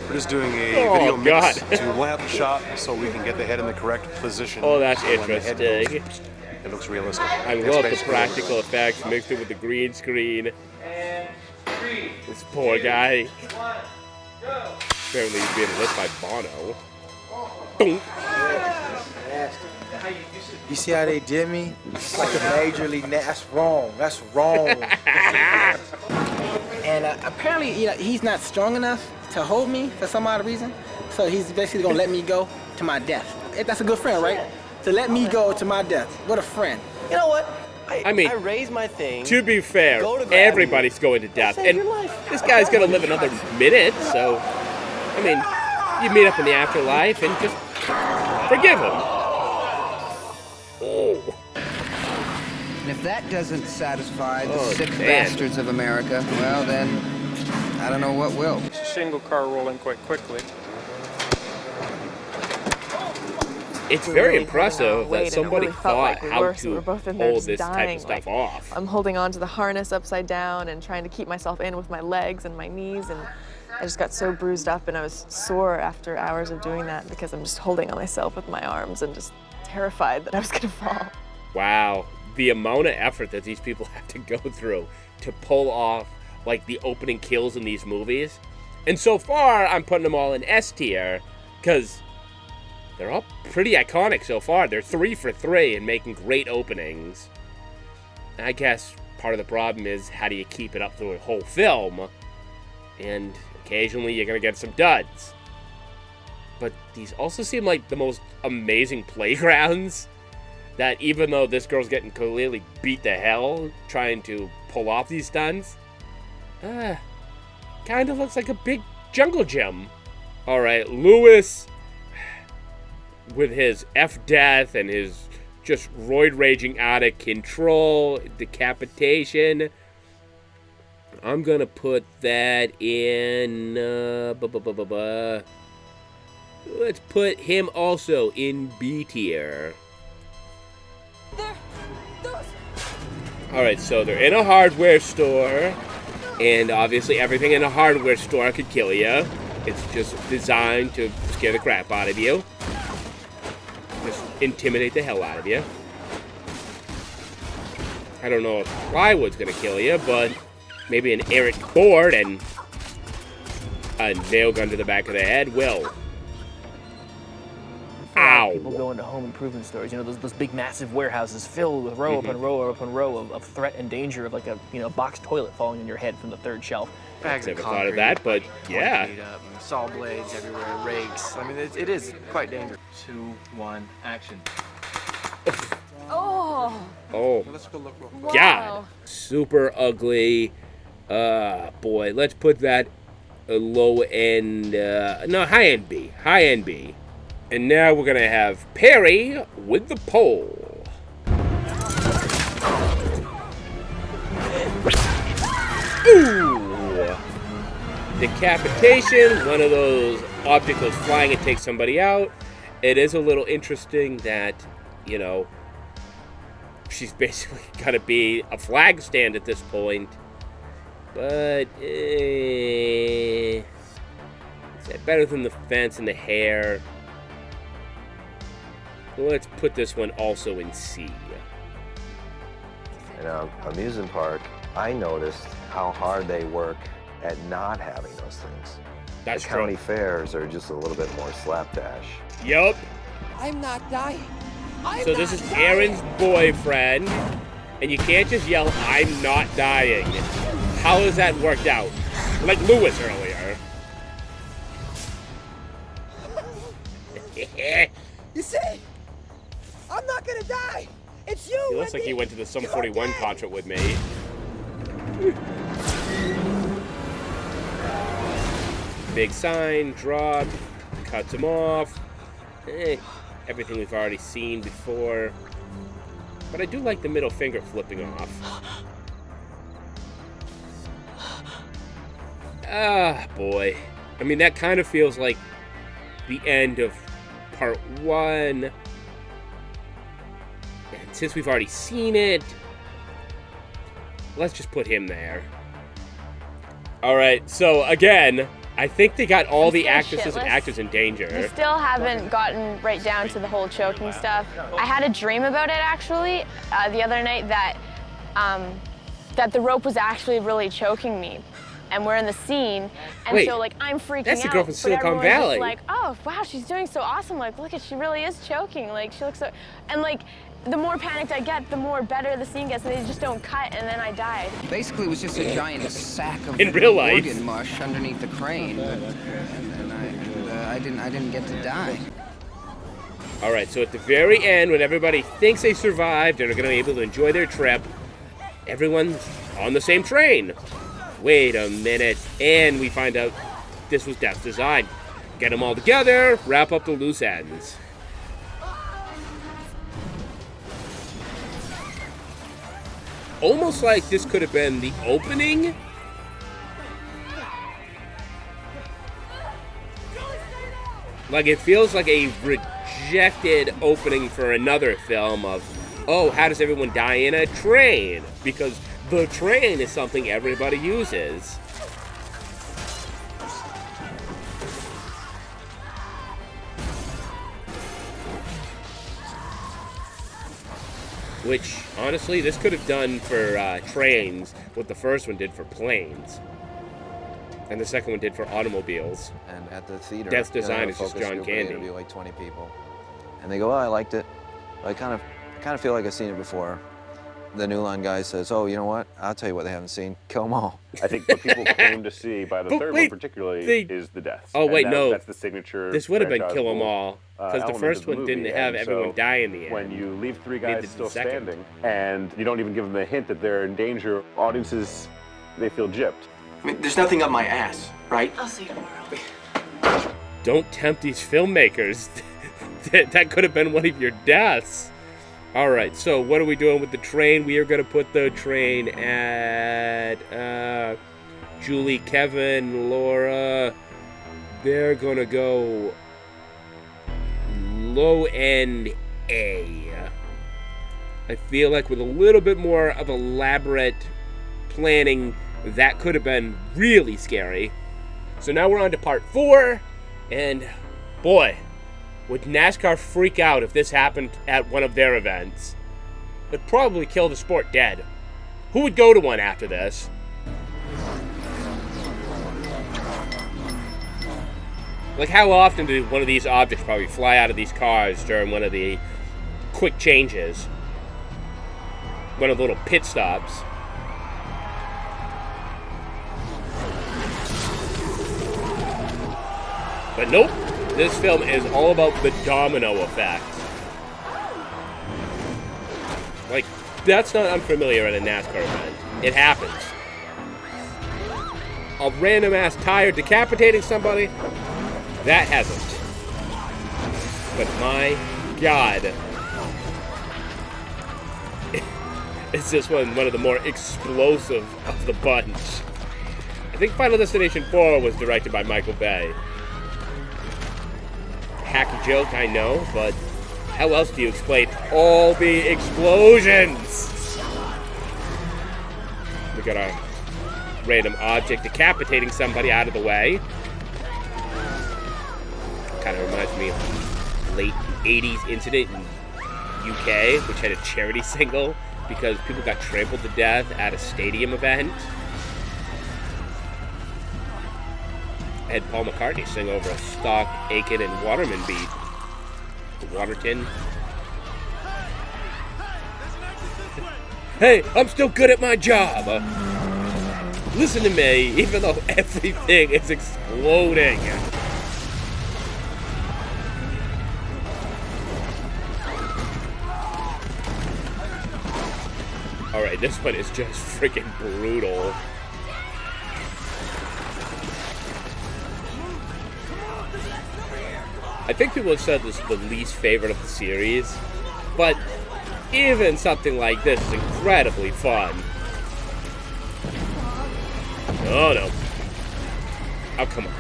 We're just doing a Oh, video mix God. to line up the shot so we can get the head in the correct position. Oh, that's so when the head interesting. goes, it looks realistic. I That's love the basically practical what effects mixed in with the green screen. This poor guy. Apparently he's being lit by Bono. Boom. You see how they did me? It's like a majorly. That's wrong. That's wrong. And apparently, he's not strong enough to hold me for some odd reason. So he's basically gonna let me go to my death. That's a good friend, right? To let me go to my death. What a friend. You know what? I mean, I raised my thing. to be fair, Go to grab everybody's going to death. Save And your life. this guy's going to live another minute, so, I mean, you meet up in the afterlife and just forgive him. Oh. And if that doesn't satisfy the Oh, sick man. bastards of America, well then, I don't know what will. It's a single car rolling quite quickly. It's We very really impressive hung our that weight, and it somebody really felt thought like we how were, so to we're both in there hold just this type dying, of stuff like, off. I'm holding on to the harness upside down and trying to keep myself in with my legs and my knees, and I just got so bruised up and I was sore after hours of doing that because I'm just holding on myself with my arms and just terrified that I was gonna fall. Wow, the amount of effort that these people have to go through to pull off like the opening kills in these movies. And so far, I'm putting them all in S tier because they're all pretty iconic so far. They're 3 for 3 and making great openings. I guess part of the problem is how do you keep it up through a whole film? And occasionally you're going to get some duds. But these also seem like the most amazing playgrounds that even though this girl's getting clearly beat to hell trying to pull off these stunts, kind of looks like a big jungle gym. All right, Lewis, with his F-death and his just roid raging out of control, decapitation, I'm gonna put that in, let's put him also in B tier. All right, so they're in a hardware store, and obviously everything in a hardware store could kill you. It's just designed to scare the crap out of you. Just intimidate the hell out of you. I don't know if plywood's gonna kill you, but maybe an errant board and a nail gun to the back of the head will. Ow. People go into home improvement stores, those big massive warehouses filled with row upon row upon row of threat and danger of like a box toilet falling on your head from the third shelf. I've never thought of that, but yeah. Saw blades everywhere, rakes. I mean, it is quite dangerous. 2, 1, action. Oh. Oh, Let's go look real quick. God. Super ugly. Boy, let's put that low end, no, high end B. High end B. And now we're gonna have Perry with the pole. Ooh! Decapitation, one of those objects goes flying and takes somebody out. It is a little interesting that, you know, she's basically gotta be a flag stand at this point. But, is that better than the fence and the hair? Let's put this one also in C. In an amusement park, I noticed how hard they work at not having those things. That's the county fairs are just a little bit more slapdash. Yup. I'm not dying. So this is Aaron's boyfriend, and you can't just yell, "I'm not dying." How has that worked out? Like Lewis earlier. You see? I'm not gonna die. It's you. He looks like he went to the Sum 41 concert with me. Big sign, drop, cuts him off. Everything we've already seen before. But I do like the middle finger flipping off. Ah, boy. I mean, that kind of feels like the end of part 1. And since we've already seen it, let's just put him there. Alright, so again, I think they got all the actresses and actors in danger. We still haven't gotten right down to the whole choking stuff. I had a dream about it actually the other night that that the rope was actually really choking me. And we're in the scene, and Wait, so like I'm freaking that's out. the girl from but Silicon everyone's Valley. just like, oh wow, she's doing so awesome. Like, look at, she really is choking. Like, she looks so, and like the more panicked I get, the more better the scene gets, and they just don't cut, and then I died. Basically, it was just a giant sack of In real life. organ mush underneath the crane, and I didn't get to die. All right, so at the very end, when everybody thinks they survived and are going to be able to enjoy their trip, everyone's on the same train. Wait a minute, and we find out this was Death's design. Get them all together, wrap up the loose ends. Almost like this could have been the opening. Like it feels like a rejected opening for another film of, oh, how does everyone die in a train? Because the train is something everybody uses. Which, honestly, this could have done for trains what the first one did for planes. And the second one did for automobiles. And at the theater, Death's design is just focus John group, we Candy. interview like 20 people, and they go, "Oh, I liked it. I kind of feel like I've seen it before." The New Line guy says, "Oh, you know what? I'll tell you what they haven't seen. Kill them all." I think what people came to see by the third one particularly is the deaths. Oh, wait, no. That's the signature. This would have been Kill 'Em franchisable, All. Because the element first of the one didn't movie, have and everyone so die in the end. When you leave three They did guys the still second. standing, and you don't even give them a hint that they're in danger, audiences, they feel gypped. I mean, there's nothing up my ass, right? I'll see you tomorrow. Don't tempt these filmmakers. That could have been one of your deaths. All right, so what are we doing with the train? We are going to put the train at Julie, Kevin, Laura. They're going to go low end A. I feel like with a little bit more of elaborate planning, that could have been really scary. So now we're on to part 4, and boy, would NASCAR freak out if this happened at one of their events. It'd probably kill the sport dead. Who would go to one after this? Like, how often do one of these objects probably fly out of these cars during one of the quick changes? One of the little pit stops. But nope, this film is all about the domino effect. Like, that's not unfamiliar at a NASCAR event. It happens. A random ass tire decapitating somebody, that hasn't. but my God. Is this one of the more explosive of the bunch? I think Final Destination 4 was directed by Michael Bay. Hacky joke, I know, but how else do you explain all the explosions? We got a random object decapitating somebody out of the way. Kind of reminds me of late 80s incident in UK, which had a charity single because people got trampled to death at a stadium event. I had Paul McCartney sing over a Stock, Aitken, and Waterman beat. Waterton. Hey, I'm still good at my job. Listen to me, even though everything is exploding. Alright, this one is just freaking brutal. I think people have said this is the least favorite of the series, but even something like this is incredibly fun. Oh no. Oh, come on.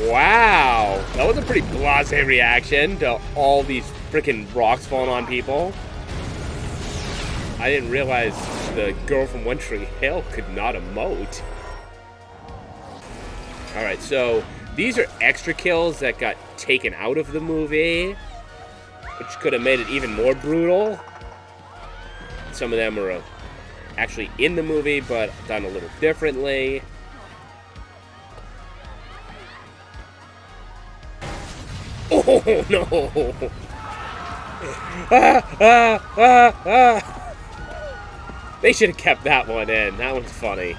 Wow. That was a pretty blasé reaction to all these freaking rocks falling on people. I didn't realize the girl from One Tree Hill could not emote. Alright, so these are extra kills that got taken out of the movie, which could have made it even more brutal. Some of them are actually in the movie, but done a little differently. Oh no! They should have kept that one in. That one's funny.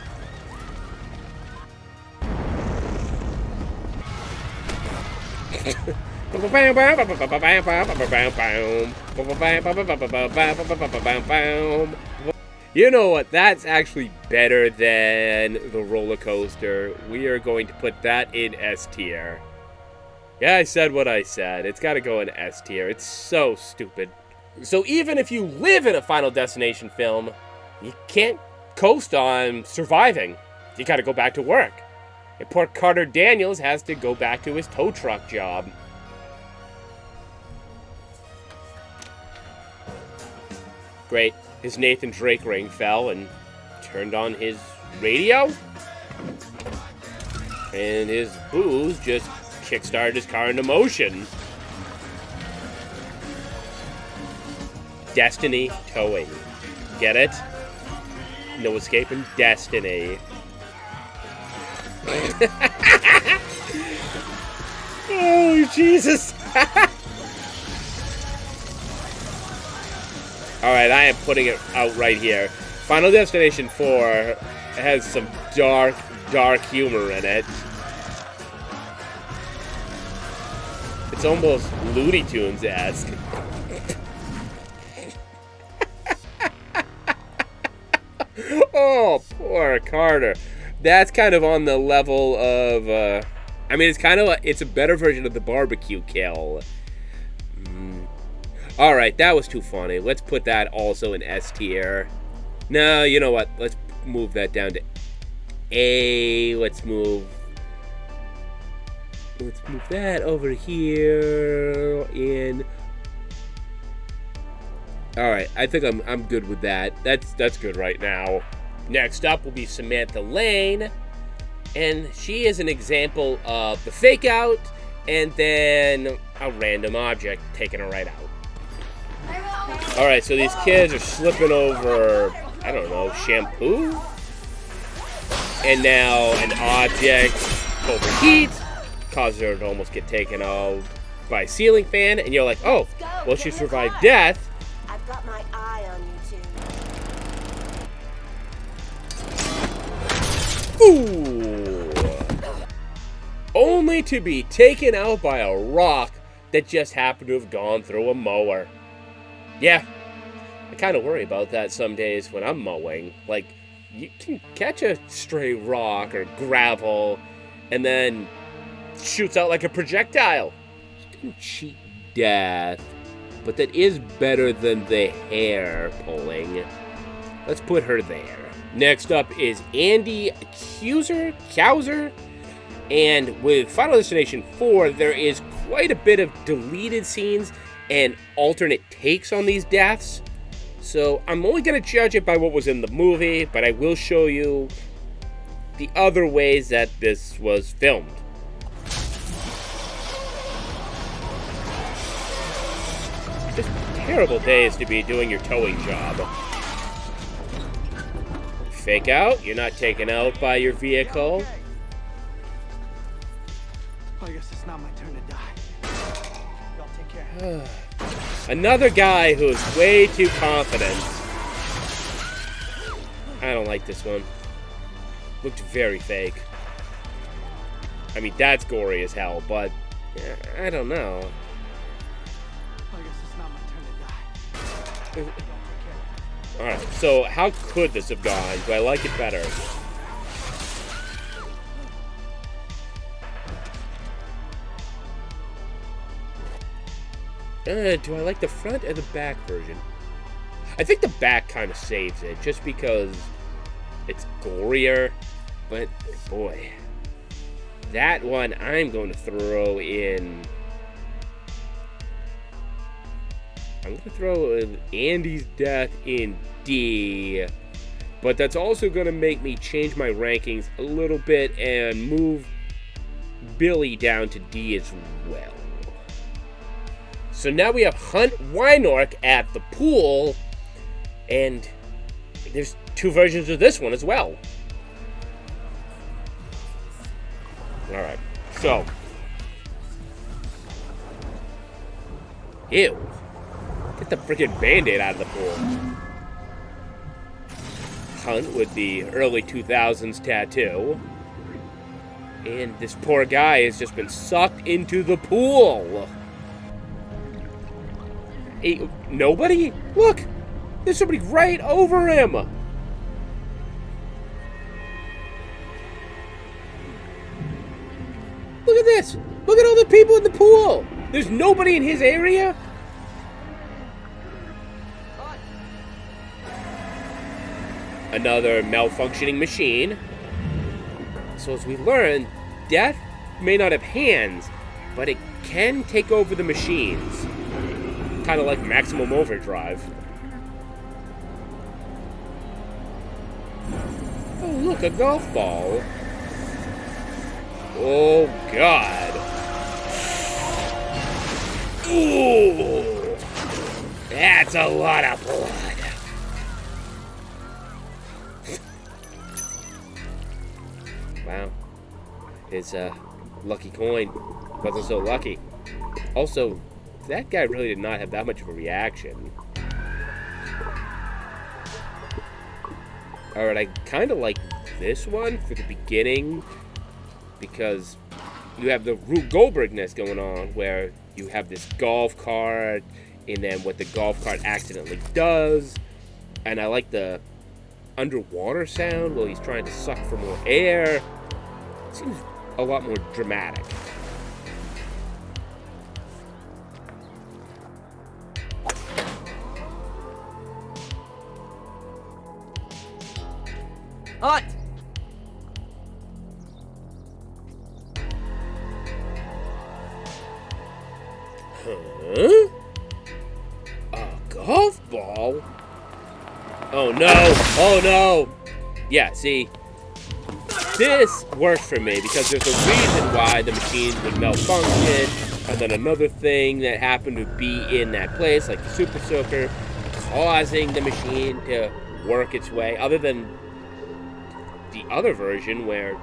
You know what? That's actually better than the roller coaster. We are going to put that in S tier. Yeah, I said what I said. It's got to go in S tier. It's so stupid. So even if you live in a Final Destination film, you can't coast on surviving. You got to go back to work. And poor Carter Daniels has to go back to his tow truck job. Great. His Nathan Drake ring fell and turned on his radio. And his booze just kickstarted his car into motion. Destiny towing. Get it? No escaping destiny. Oh, Jesus. Alright, I am putting it out right here. Final Destination 4 has some dark, dark humor in it. It's almost Looney Tunes-esque. Oh, poor Carter. That's kind of on the level of, I mean, it's a better version of the barbecue kill. Alright, that was too funny. Let's put that also in S tier. No, you know what? Let's move that down to A. Let's move that over here in. Alright, I think I'm good with that. That's good right now. Next up will be Samantha Lane. And she is an example of the fake out and then a random object taking her right out. Alright, so these kids are slipping over, I don't know, shampoo? And now an object overheats, causes her to almost get taken out by a ceiling fan, and you're like, oh, well, she survived death. I've got my eye on you two. Ooh. Only to be taken out by a rock that just happened to have gone through a mower. Yeah, I kind of worry about that some days when I'm mowing. Like, you can catch a stray rock or gravel and then shoots out like a projectile. She didn't cheat death, but that is better than the hair pulling. Let's put her there. Next up is Andy Kowser. And with Final Destination 4, there is quite a bit of deleted scenes and alternate takes on these deaths. So I'm only going to judge it by what was in the movie, but I will show you the other ways that this was filmed. Just terrible days to be doing your towing job. Fake out, you're not taken out by your vehicle. I guess it's not my turn to die. Y'all take care. Another guy who's way too confident. I don't like this one. Looked very fake. I mean, that's gory as hell, but I don't know. I guess it's not my turn to die. Alright, so how could this have gone? Do I like it better? Do I like the front or the back version? I think the back kind of saves it, just because it's gorier. But, boy. That one I'm going to throw in... I'm going to throw Andy's death in D. But that's also going to make me change my rankings a little bit and move Billy down to D as well. So now we have Hunt Weinork at the pool. And there's two versions of this one as well. Alright, so. Ew. Get the freaking Band-Aid out of the pool. Hunt with the early 2000s tattoo. And this poor guy has just been sucked into the pool. Hey, nobody? Look! There's somebody right over him! Look at this! Look at all the people in the pool! There's nobody in his area? Another malfunctioning machine. So as we learn, death may not have hands, but it can take over the machines. Kind of like Maximum Overdrive. Oh, look, a golf ball. Oh, God. Ooh. That's a lot of blood. Wow. His lucky coin wasn't so lucky. Also, that guy really did not have that much of a reaction. Alright, I kind of like this one for the beginning because you have the Rube Goldberg-ness going on where you have this golf cart and then what the golf cart accidentally does. And I like the underwater sound while he's trying to suck for more air. It seems a lot more dramatic. Hunt! Huh? A golf ball? Oh no! Oh no! Yeah, see, this works for me because there's a reason why the machine would malfunction, and then another thing that happened to be in that place, like the Super Soaker, causing the machine to work its way, other than the other version where...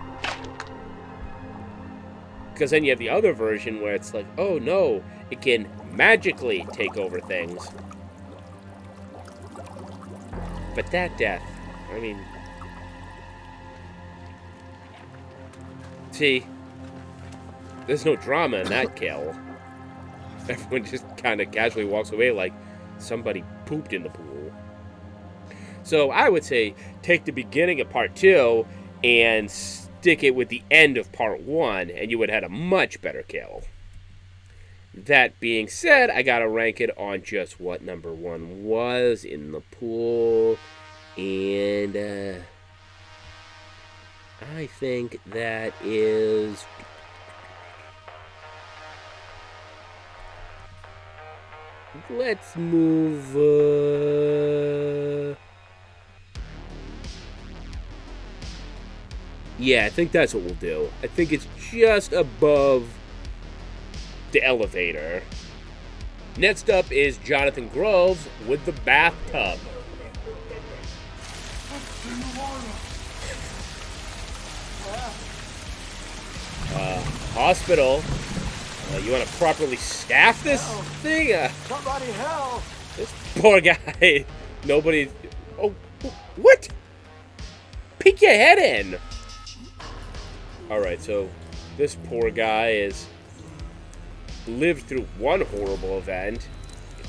Because then you have the other version where it's like, oh no, it can magically take over things. But that death, I mean... See, there's no drama in that kill. Everyone just kind of casually walks away like somebody pooped in the pool. So I would say take the beginning of part 2 and stick it with the end of part 1, and you would have had a much better kill. That being said, I gotta rank it on just what number 1 was in the pool, and I think that is... Let's move... Yeah, I think that's what we'll do. I think it's just above the elevator. Next up is Jonathan Groves with the bathtub. Hospital. You want to properly staff this thing? Somebody help! This poor guy. Nobody... Oh, what? Peek your head in. Alright, so this poor guy is lived through one horrible event,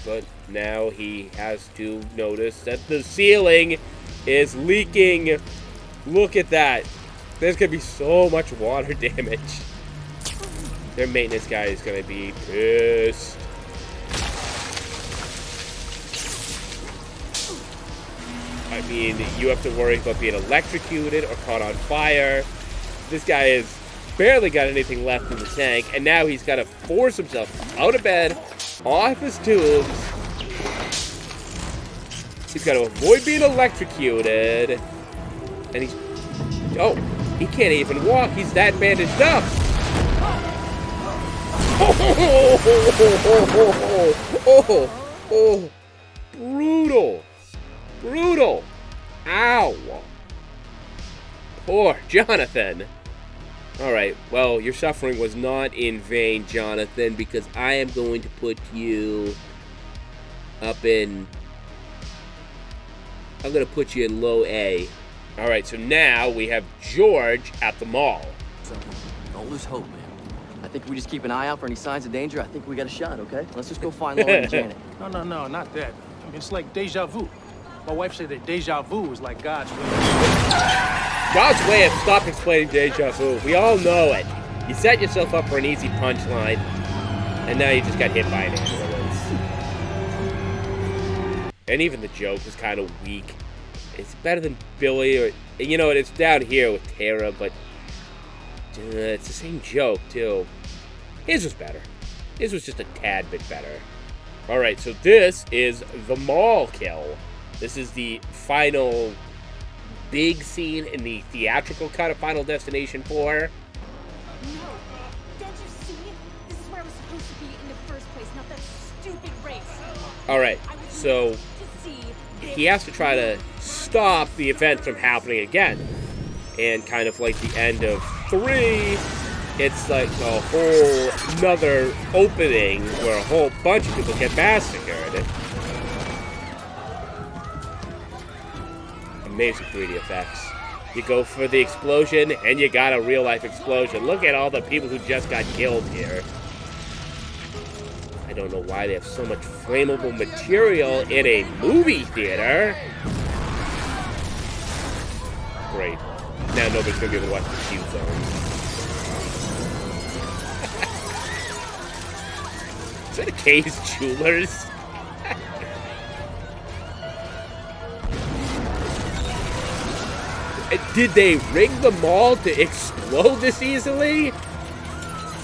but now he has to notice that the ceiling is leaking. Look at that. There's going to be so much water damage. Their maintenance guy is going to be pissed. I mean, you have to worry about being electrocuted or caught on fire. This guy has barely got anything left in the tank, and now he's got to force himself out of bed, off his tubes. He's got to avoid being electrocuted. And he's... Oh, he can't even walk. He's that bandaged up. Oh, brutal. Brutal. Ow. Poor Jonathan. Alright, well, your suffering was not in vain, Jonathan, because I am going to put you up in... I'm going to put you in low A. Alright, so now we have George at the mall. So, don't lose hope, man. I think we just keep an eye out for any signs of danger. I think we got a shot, okay? Let's just go find Lauren and Janet. No, not that. I mean, it's like deja vu. My wife said that deja vu is like God's way. God's way of stop explaining deja vu. We all know it. You set yourself up for an easy punchline, and now you just got hit by an ambulance. And even the joke was kind of weak. It's better than Billy, or you know, it's down here with Tara, but it's the same joke too. His was better. His was just a tad bit better. All right, so this is the mall kill. This is the final big scene in the theatrical cut of Final Destination 4. No, don't you see? This is where I was supposed to be in the first place, not that stupid race. Alright, so he has to try to stop the event from happening again. And kind of like the end of 3, it's like a whole nother opening where a whole bunch of people get massacred. Amazing 3D effects. You go for the explosion, and you got a real-life explosion. Look at all the people who just got killed here. I don't know why they have so much flammable material in a movie theater. Great. Now nobody's going to be able to watch the Q-Zone. Is that a Kay's Jewelers? Did they rig the mall to explode this easily?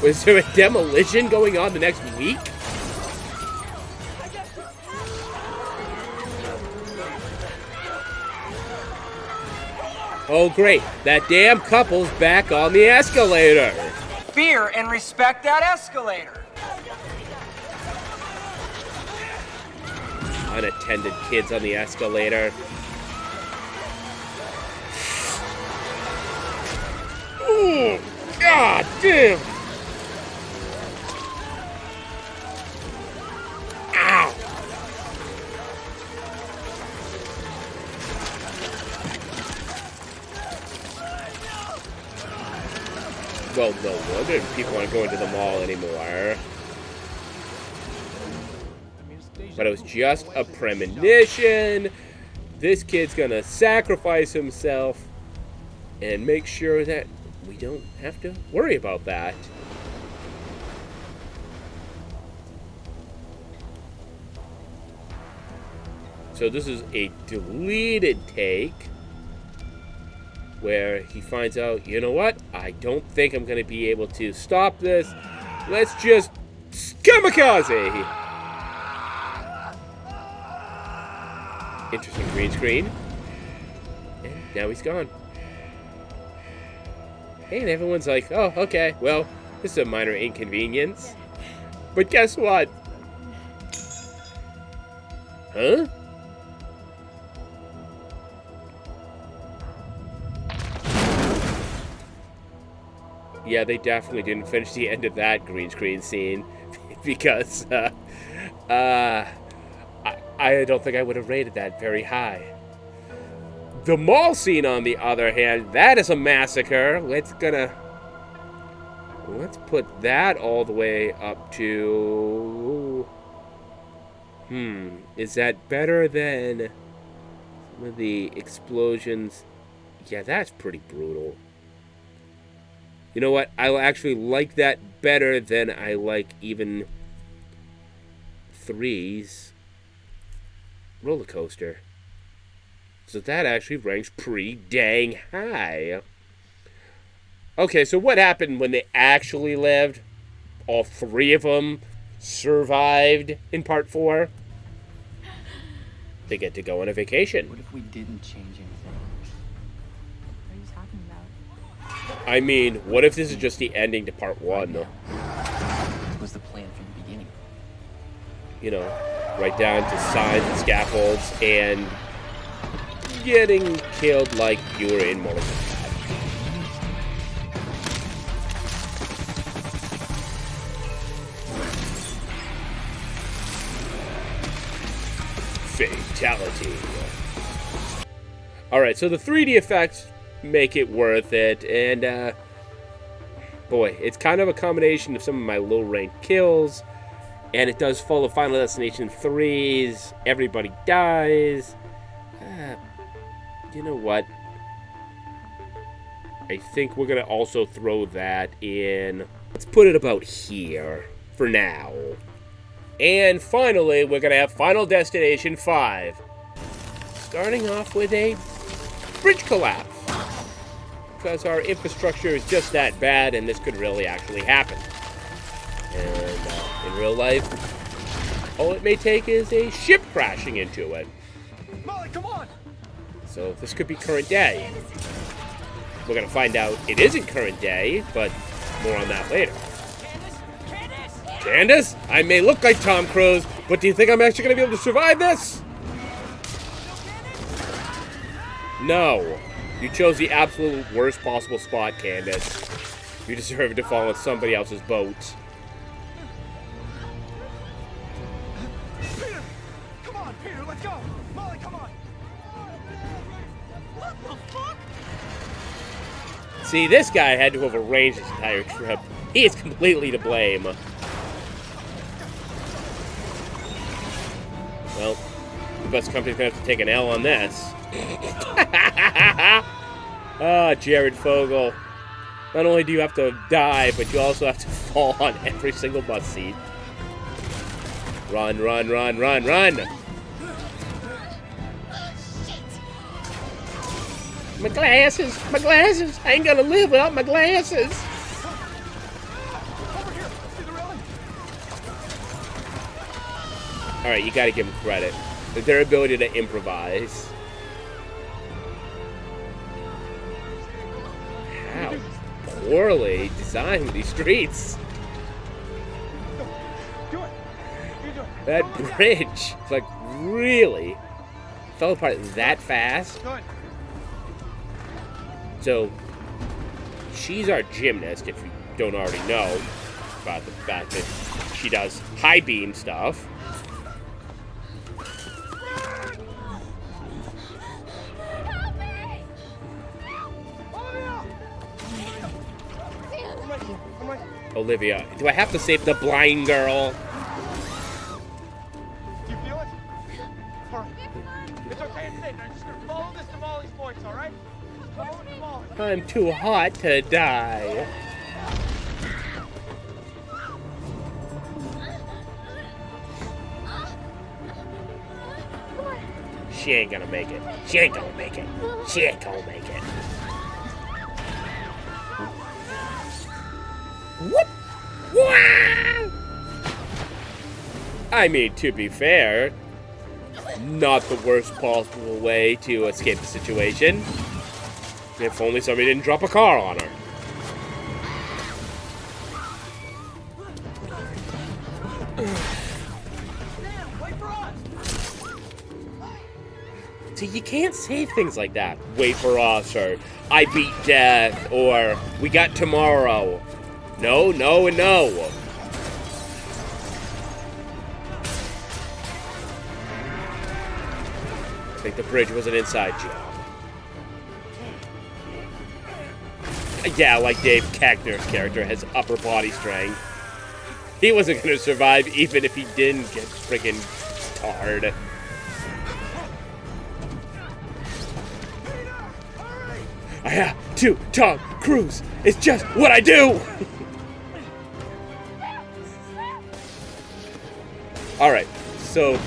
Was there a demolition going on the next week? Oh great, that damn couple's back on the escalator. Fear and respect that escalator. Unattended kids on the escalator. Ooh, God damn! Ow! Well, no wonder people aren't going to the mall anymore. But it was just a premonition. this kid's gonna sacrifice himself and make sure that we don't have to worry about that. So this is a deleted take where he finds out, you know what? I don't think I'm going to be able to stop this. Let's just kamikaze. Interesting green screen. And now he's gone. And everyone's like, oh, okay, well, this is a minor inconvenience. But guess what? Huh? Yeah, they definitely didn't finish the end of that green screen scene because I don't think I would have rated that very high. The mall scene, on the other hand, that is a massacre. Let's put that all the way up to... Is that better than some of the explosions? Yeah, that's pretty brutal. You know what? I actually like that better than I like even 3's roller coaster. So that actually ranks pretty dang high. Okay, so what happened when they actually lived? All 3 of them survived in part 4. They get to go on a vacation. What if we didn't change anything? What are you talking about? I mean, what if this is just the ending to part 1? What was the plan from the beginning? You know, right down to signs and scaffolds and getting killed like you were in Mortal Kombat. Fatality. Alright, so the 3D effects make it worth it, and boy, it's kind of a combination of some of my low-ranked kills, and it does follow Final Destination 3's everybody dies. You know what? I think we're gonna also throw that in. Let's put it about here for now. And finally, we're going to have Final Destination 5. Starting off with a bridge collapse. Because our infrastructure is just that bad, and this could really actually happen. And in real life, all it may take is a ship crashing into it. Molly, come on! So this could be current day. We're going to find out it isn't current day, but more on that later. Candace, I may look like Tom Cruise, but do you think I'm actually going to be able to survive this? No. You chose the absolute worst possible spot, Candace. You deserve to fall on somebody else's boat. Peter! Come on, Peter, let's go! Molly, come on! What the fuck? See, this guy had to have arranged this entire trip. He is completely to blame. Well, the bus company's gonna have to take an L on this. Ah, Jared Fogle. Not only do you have to die, but you also have to fall on every single bus seat. Run, run, run, run, run! My glasses! My glasses! I ain't gonna live without my glasses! Alright, you gotta give them credit. Their ability to improvise. How poorly designed these streets. That bridge, like, really fell apart that fast. So, she's our gymnast, if you don't already know about the fact that she does high beam stuff. Olivia, do I have to save the blind girl? You feel it? All right. It's okay. it. I'm just gonna follow this Damali's voice, all right? Just follow Damali. I'm too hot to die. She ain't gonna make it. She ain't gonna make it. She ain't gonna make it. Whoop! Wow! I mean, to be fair, not the worst possible way to escape the situation. If only somebody didn't drop a car on her. See, you can't say things like that. Wait for us, or I beat death, or we got tomorrow. No, no, and no. I think the bridge was an inside job. Yeah, like Dave Koechner's character has upper body strength. He wasn't going to survive even if he didn't get freaking tarred. I have to Tom Cruise. It's just what I do. Alright, so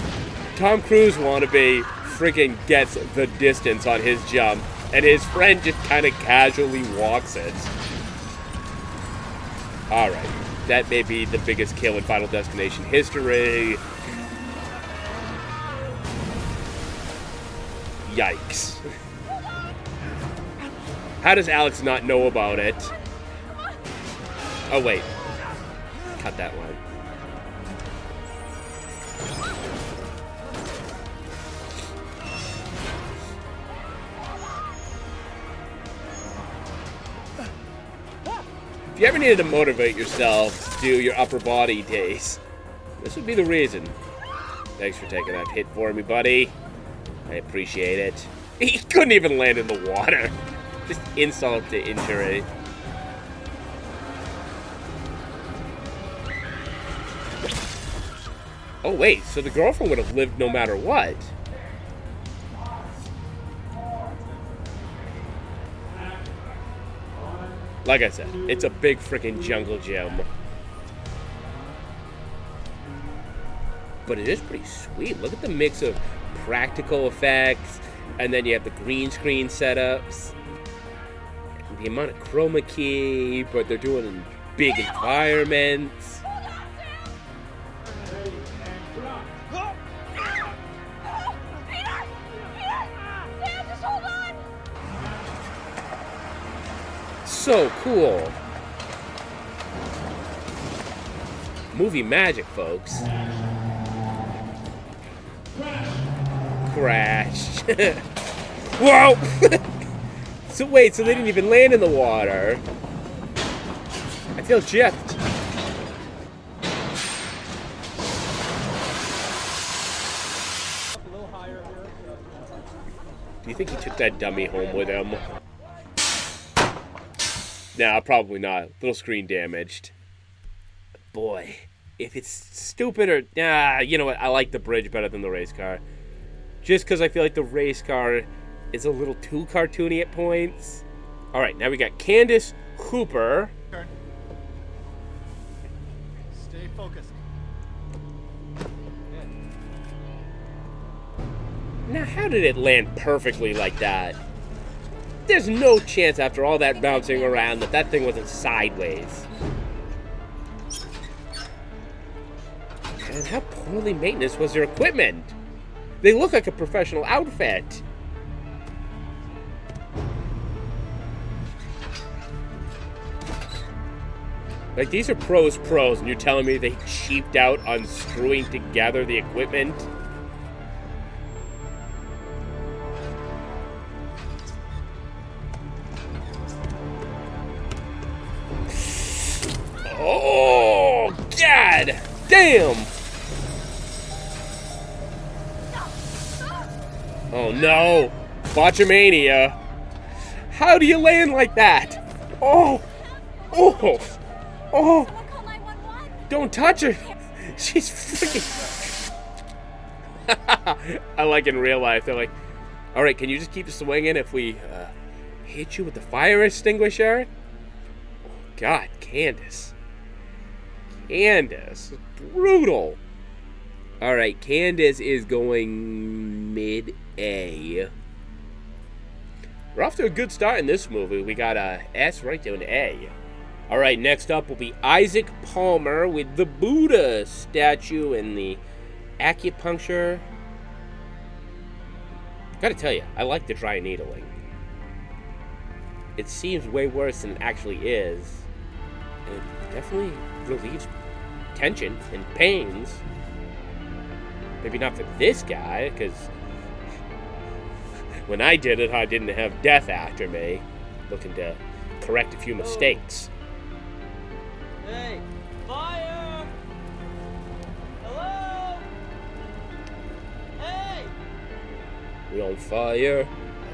Tom Cruise wannabe freaking gets the distance on his jump, and his friend just kind of casually walks it. Alright, that may be the biggest kill in Final Destination history. Yikes. How does Alex not know about it? Oh, wait. Cut that line. If you ever needed to motivate yourself to do your upper body days, this would be the reason. Thanks for taking that hit for me, buddy. I appreciate it. He couldn't even land in the water. Just insult to injury. Oh wait, so the girlfriend would have lived no matter what. Like I said, it's a big freaking jungle gym. But it is pretty sweet. Look at the mix of practical effects, and then you have the green screen setups. The amount of chroma key, but they're doing it in big environments. So cool. Movie magic, folks. Crashed. Whoa! So wait, so they didn't even land in the water. I feel gypped. Do you think he took that dummy home with him? Nah, probably not. Little screen damaged. Boy, if it's stupid or... Nah, you know what? I like the bridge better than the race car. Just because I feel like the race car is a little too cartoony at points. All right, now we got Candace Hooper. Stay focused. Now, how did it land perfectly like that? There's no chance after all that bouncing around that that thing wasn't sideways. And how poorly maintenance was their equipment? They look like a professional outfit. Like, these are pros, and you're telling me they cheaped out on screwing together the equipment? Oh, God! Damn! Oh, no. Botchamania. How do you land like that? Oh! Oh! Oh! Don't touch her! She's freaking... I like in real life, they're like, All right, can you just keep swinging if we hit you with the fire extinguisher? Oh, God, Candace. Candace. Brutal. All right, Candace is going mid-A. We're off to a good start in this movie. We got a S right to an A. All right, next up will be Isaac Palmer with the Buddha statue and the acupuncture. Gotta tell you, I like the dry needling. It seems way worse than it actually is. And it definitely relieves tension and pains. Maybe not for this guy, because when I did it, I didn't have death after me. Looking to correct a few mistakes. Hey, fire! Hello? Hey! We on fire,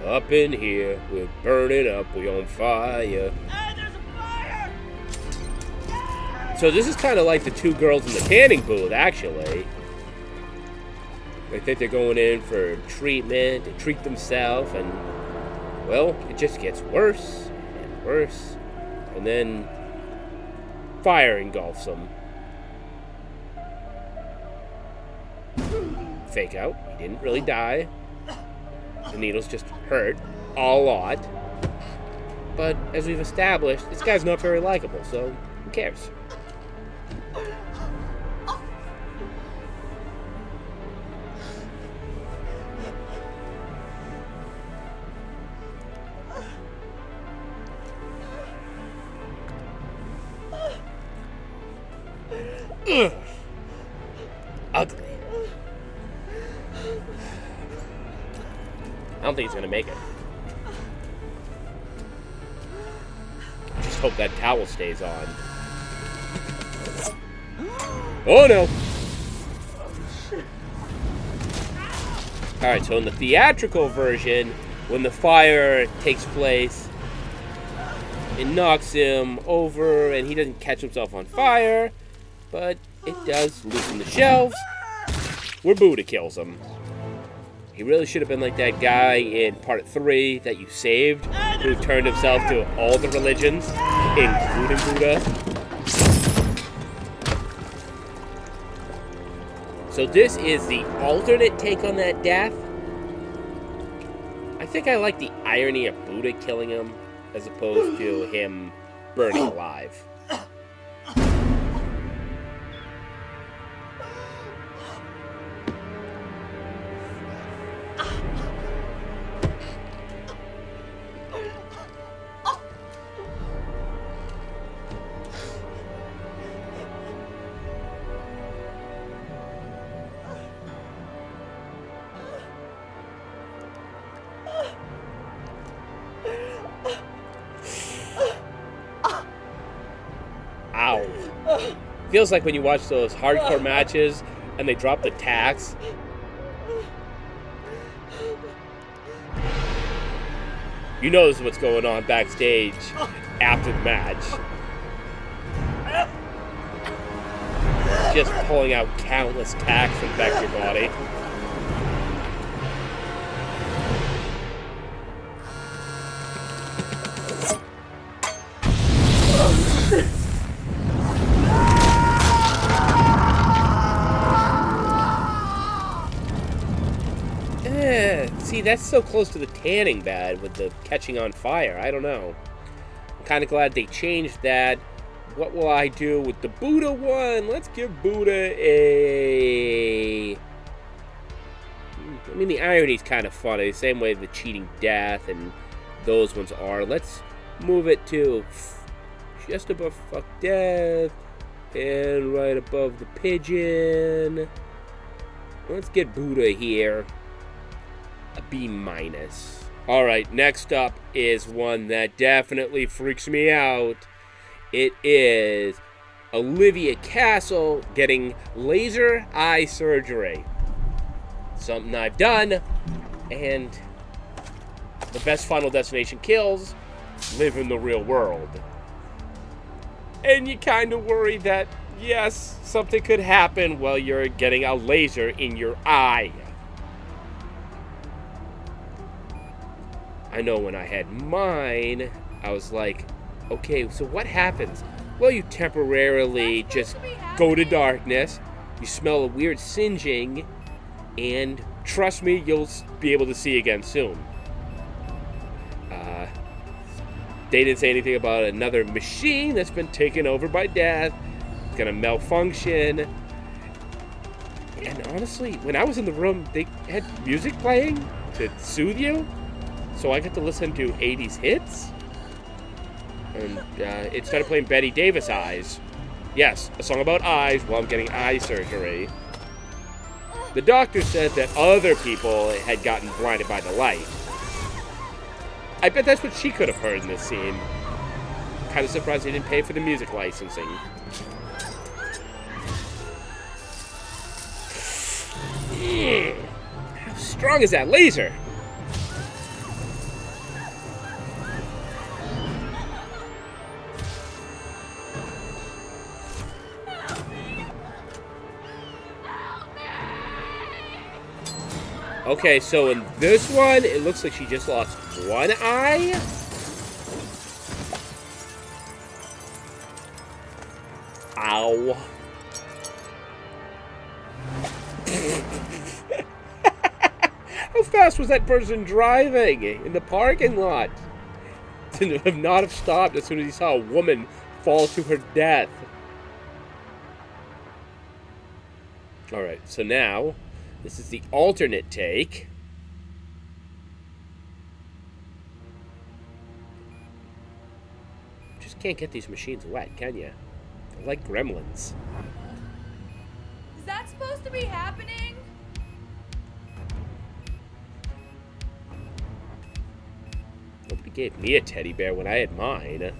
up in here. We're burning up, we on fire. Hey, there's a fire! So this is kind of like the two girls in the tanning booth, actually. I think they're going in for treatment, to treat themselves, and, well, it just gets worse and worse. And then fire engulfs them. Fake out, he didn't really die. The needles just hurt a lot. But as we've established, this guy's not very likable, so who cares? Ugh. Ugly. I don't think he's gonna make it. Just hope that towel stays on. Oh no! Alright, so in the theatrical version, when the fire takes place, it knocks him over and he doesn't catch himself on fire. But it does loosen the shelves, where Buddha kills him. He really should have been like that guy in part 3 that you saved, who turned himself to all the religions, including Buddha. So this is the alternate take on that death. I think I like the irony of Buddha killing him, as opposed to him burning alive. Ow. Feels like when you watch those hardcore matches and they drop the tacks. You know this is what's going on backstage after the match. Just pulling out countless tacks from the back of your body. See, that's so close to the tanning bed with the catching on fire. I don't know. I'm kind of glad they changed that. What will I do with the Buddha one? Let's give Buddha a... I mean, the irony's kind of funny. The same way the cheating death and those ones are. Let's move it to just above fuck death and right above the pigeon. Let's get Buddha here. A B-. Alright, next up is one that definitely freaks me out. It is Olivia Castle getting laser eye surgery. Something I've done, and the best Final Destination kills live in the real world. And you kind of worry that, yes, something could happen while you're getting a laser in your eye. I know when I had mine, I was like, okay, so what happens? Well, you temporarily just go to darkness, you smell a weird singeing, and trust me, you'll be able to see again soon. They didn't say anything about another machine that's been taken over by death. It's gonna malfunction. And honestly, when I was in the room, they had music playing to soothe you. So I got to listen to 80s hits. And it started playing Betty Davis Eyes. Yes, a song about eyes while I'm getting eye surgery. The doctor said that other people had gotten blinded by the light. I bet that's what she could have heard in this scene. Kind of surprised they didn't pay for the music licensing. How strong is that laser? Okay, so in this one, it looks like she just lost one eye. Ow. How fast was that person driving in the parking lot? To have not have stopped as soon as he saw a woman fall to her death. Alright, so now, this is the alternate take. Just can't get these machines wet, can you? They're like gremlins. Is that supposed to be happening? Nobody gave me a teddy bear when I had mine.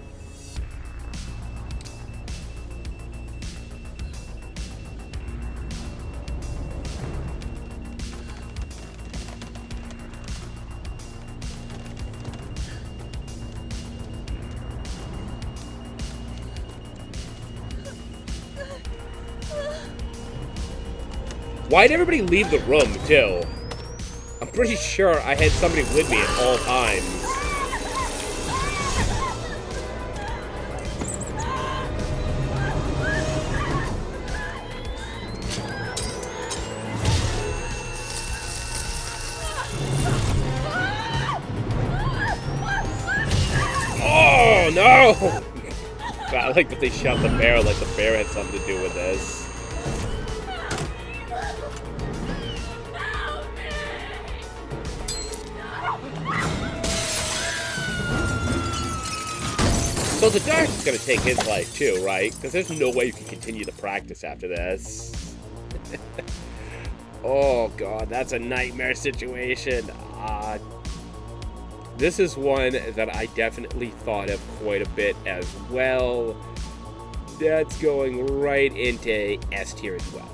Why'd everybody leave the room, too? I'm pretty sure I had somebody with me at all times. Oh, no! I like that they shot the bear like the bear had something to do with this. So the doctor's gonna take his life too, right? Because there's no way you can continue the practice after this. Oh god, that's a nightmare situation. This is one that I definitely thought of quite a bit as well. That's going right into S tier as well.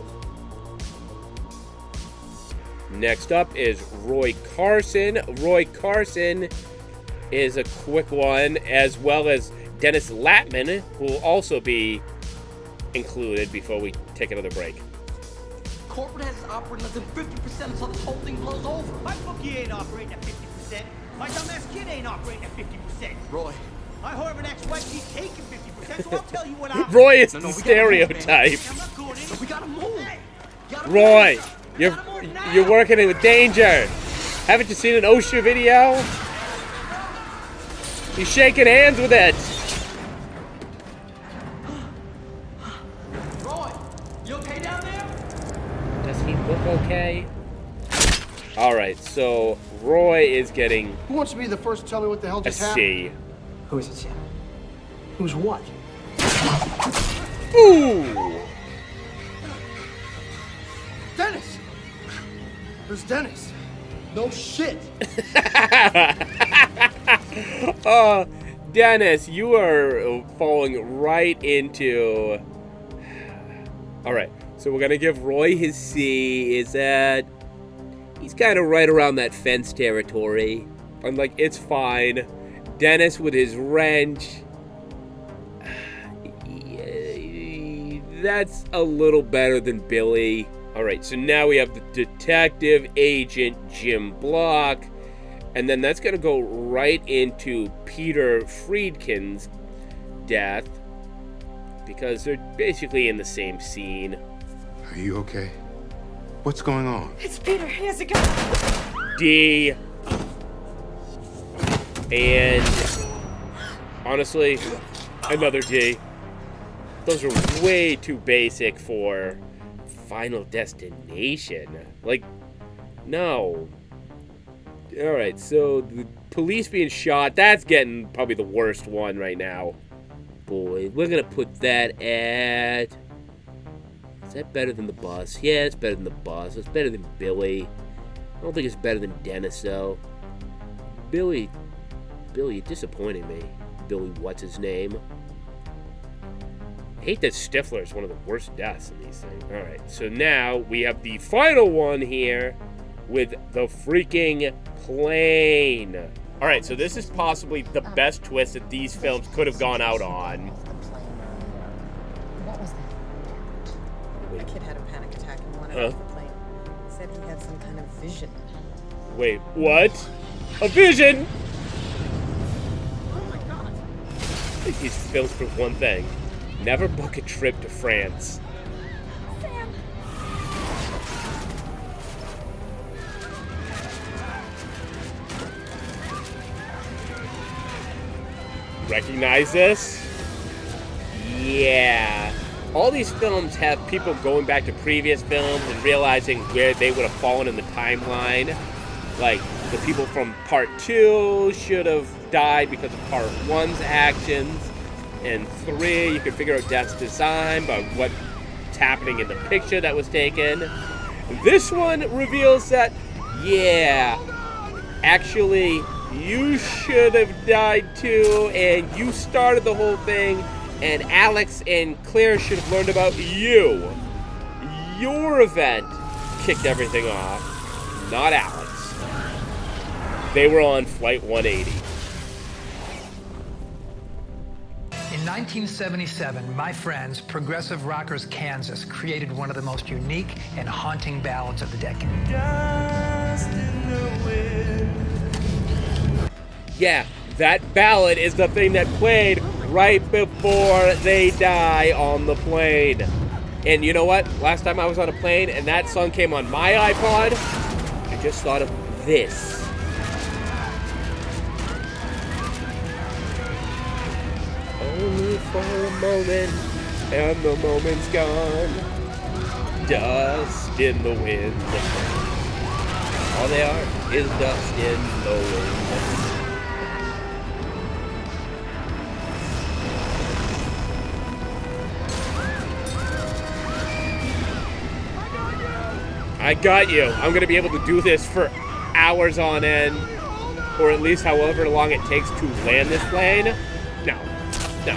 Next up is Roy Carson. Roy Carson is a quick one, as well as Dennis Latman, who will also be included before we take another break. Corporate has operating less than 50% until this whole thing blows over. My bookie ain't operating at 50%. My dumbass kid ain't operating at 50%. Roy. My Horvath ex-wife, she's taking 50%, so I'll tell you what I'm... Roy is the stereotype. We gotta move. Roy, you're working in danger. Haven't you seen an OSHA video? He's shaking hands with it. Roy, you okay down there? Does he look okay? Alright, so Roy is getting Who wants to be the first to tell me what the hell a just happened? C. Who is it, Sam? Who's what? Ooh! Dennis! Who's Dennis? No shit! Dennis, you are falling right into... Alright, so we're gonna give Roy his C. Is that... He's kind of right around that fence territory. I'm like, it's fine. Dennis with his wrench. That's a little better than Billy. Alright, so now we have the detective agent Jim Block. And then that's going to go right into Peter Friedkin's death, because they're basically in the same scene. Are you okay? What's going on? It's Peter. He has a gun. D. And honestly, another D. Those are way too basic for Final Destination. Like, no. Alright, so the police being shot, that's getting probably the worst one right now. Boy, we're gonna put that at... Is that better than the bus? Yeah, it's better than the bus. It's better than Billy. I don't think it's better than Dennis, though. Billy, you're disappointing me. Billy, what's his name? I hate that Stifler is one of the worst deaths in these things. Alright, so now we have the final one here with the freaking plane. Alright, so this is possibly the best twist that these films could have gone out on. What was that? A kid had a panic attack and wanted off the plane. Said he had some kind of vision. Wait, what? A vision? These films for one thing. Never book a trip to France. Recognize this? Yeah. All these films have people going back to previous films and realizing where they would have fallen in the timeline. Like, the people from Part 2 should have died because of Part 1's actions. And 3, you can figure out death's design by what's happening in the picture that was taken. This one reveals that, yeah, actually, you should have died too, and you started the whole thing, and Alex and Claire should have learned about you. Your event kicked everything off, not Alex. They were on Flight 180. In 1977, my friends, Progressive Rockers Kansas, created one of the most unique and haunting ballads of the decade. Yeah, that ballad is the thing that played right before they die on the plane. And you know what? Last time I was on a plane and that song came on my iPod, I just thought of this. Only for a moment, and the moment's gone. Dust in the wind. All they are is dust in the wind. I got you. I'm going to be able to do this for hours on end, or at least however long it takes to land this plane. No. No.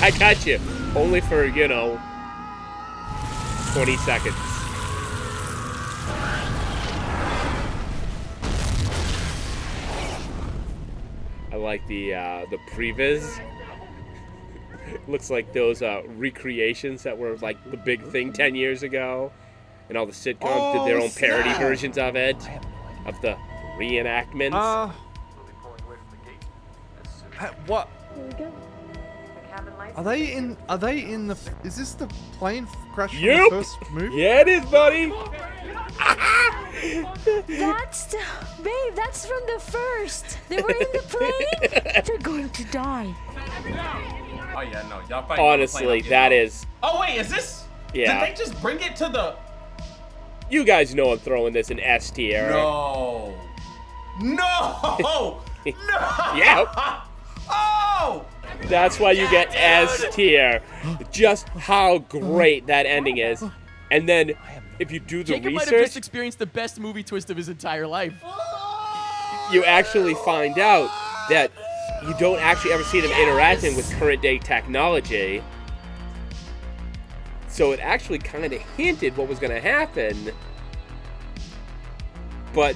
I got you. Only for, 20 seconds. I like the previs. Looks like those recreations that were like the big thing 10 years ago. And all the sitcoms did their own parody versions of it. Of the reenactments. What? Here we go. The cabin lights. Are they in the? Is this the plane crash from Yep. the first movie? Yeah, it is, buddy. Babe, that's from the first. They were in the plane. They're going to die. Oh yeah, no, y'all fight. Honestly, that is. Oh wait, is this? Yeah. Did they just bring it to the? You guys know I'm throwing this in S tier. No. No. No. Yeah. Oh. That's why you get S tier. Just how great that ending is. And then, if you do the Jacob might have research, just experienced the best movie twist of his entire life. you actually find out that you don't actually ever see them interacting with current day technology. So it actually kind of hinted what was going to happen. But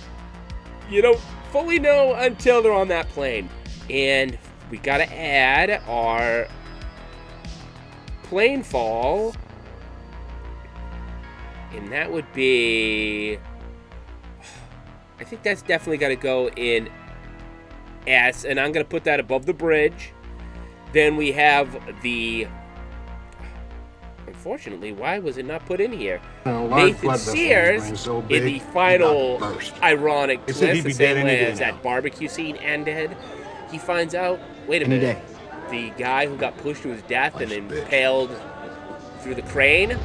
you don't fully know until they're on that plane. And we got to add our plane fall And that would be... I think that's definitely got to go in S, and I'm going to put that above the bridge. Then we have the... Unfortunately, why was it not put in here? Nathan Sears in the final ironic twist, the same way as that barbecue scene ended. He finds out, wait a minute, the guy who got pushed to his death and impaled through the crane,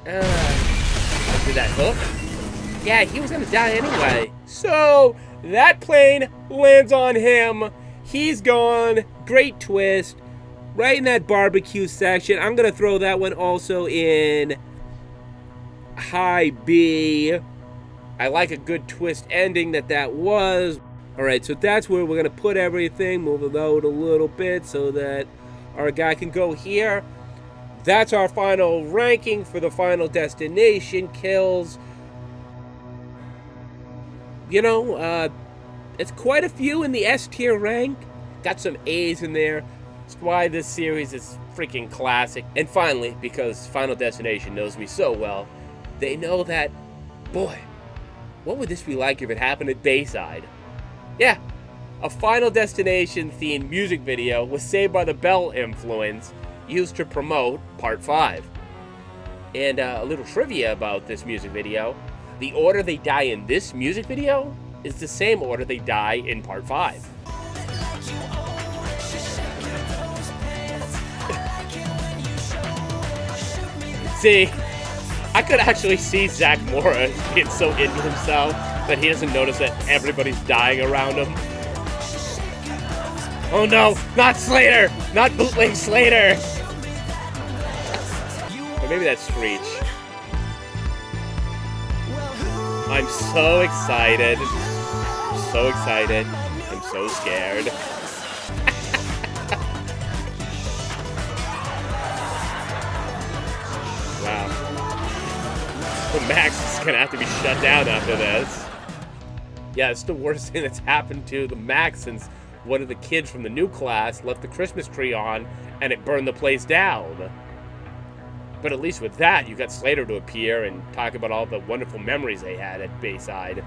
through that hook, yeah, he was going to die anyway. So that plane lands on him. He's gone. Great twist. Right in that barbecue section. I'm going to throw that one also in high B. I like a good twist ending that was. All right, so that's where we're going to put everything. Move it out a little bit so that our guy can go here. That's our final ranking for the Final Destination kills. You know, it's quite a few in the S tier rank. Got some A's in there. That's why this series is freaking classic. And finally, because Final Destination knows me so well, they know that, boy, what would this be like if it happened at Bayside? Yeah, a Final Destination themed music video with Saved by the Bell influence used to promote Part 5. And a little trivia about this music video. The order they die in this music video is the same order they die in Part 5. See, I could actually see Zach Morris get so into himself that he doesn't notice that everybody's dying around him. Oh no, not Slater! Not bootleg Slater! Or maybe that's Screech. I'm so excited. I'm so excited. I'm so scared. Wow. Well, Max is gonna have to be shut down after this. Yeah, it's the worst thing that's happened to the Max since one of the kids from the new class left the Christmas tree on and it burned the place down. But at least with that, you got Slater to appear and talk about all the wonderful memories they had at Bayside.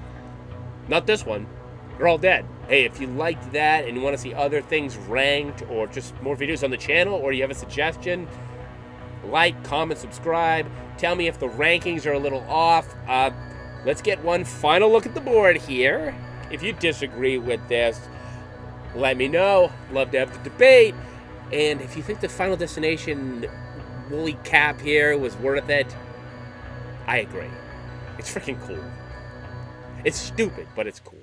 Not this one. They're all dead. Hey, if you liked that and you want to see other things ranked or just more videos on the channel, or you have a suggestion, like, comment, subscribe. Tell me if the rankings are a little off. Let's get one final look at the board here. If you disagree with this, let me know. Love to have the debate. And if you think the Final Destination woolly cap here was worth it, I agree. It's freaking cool. It's stupid, but it's cool.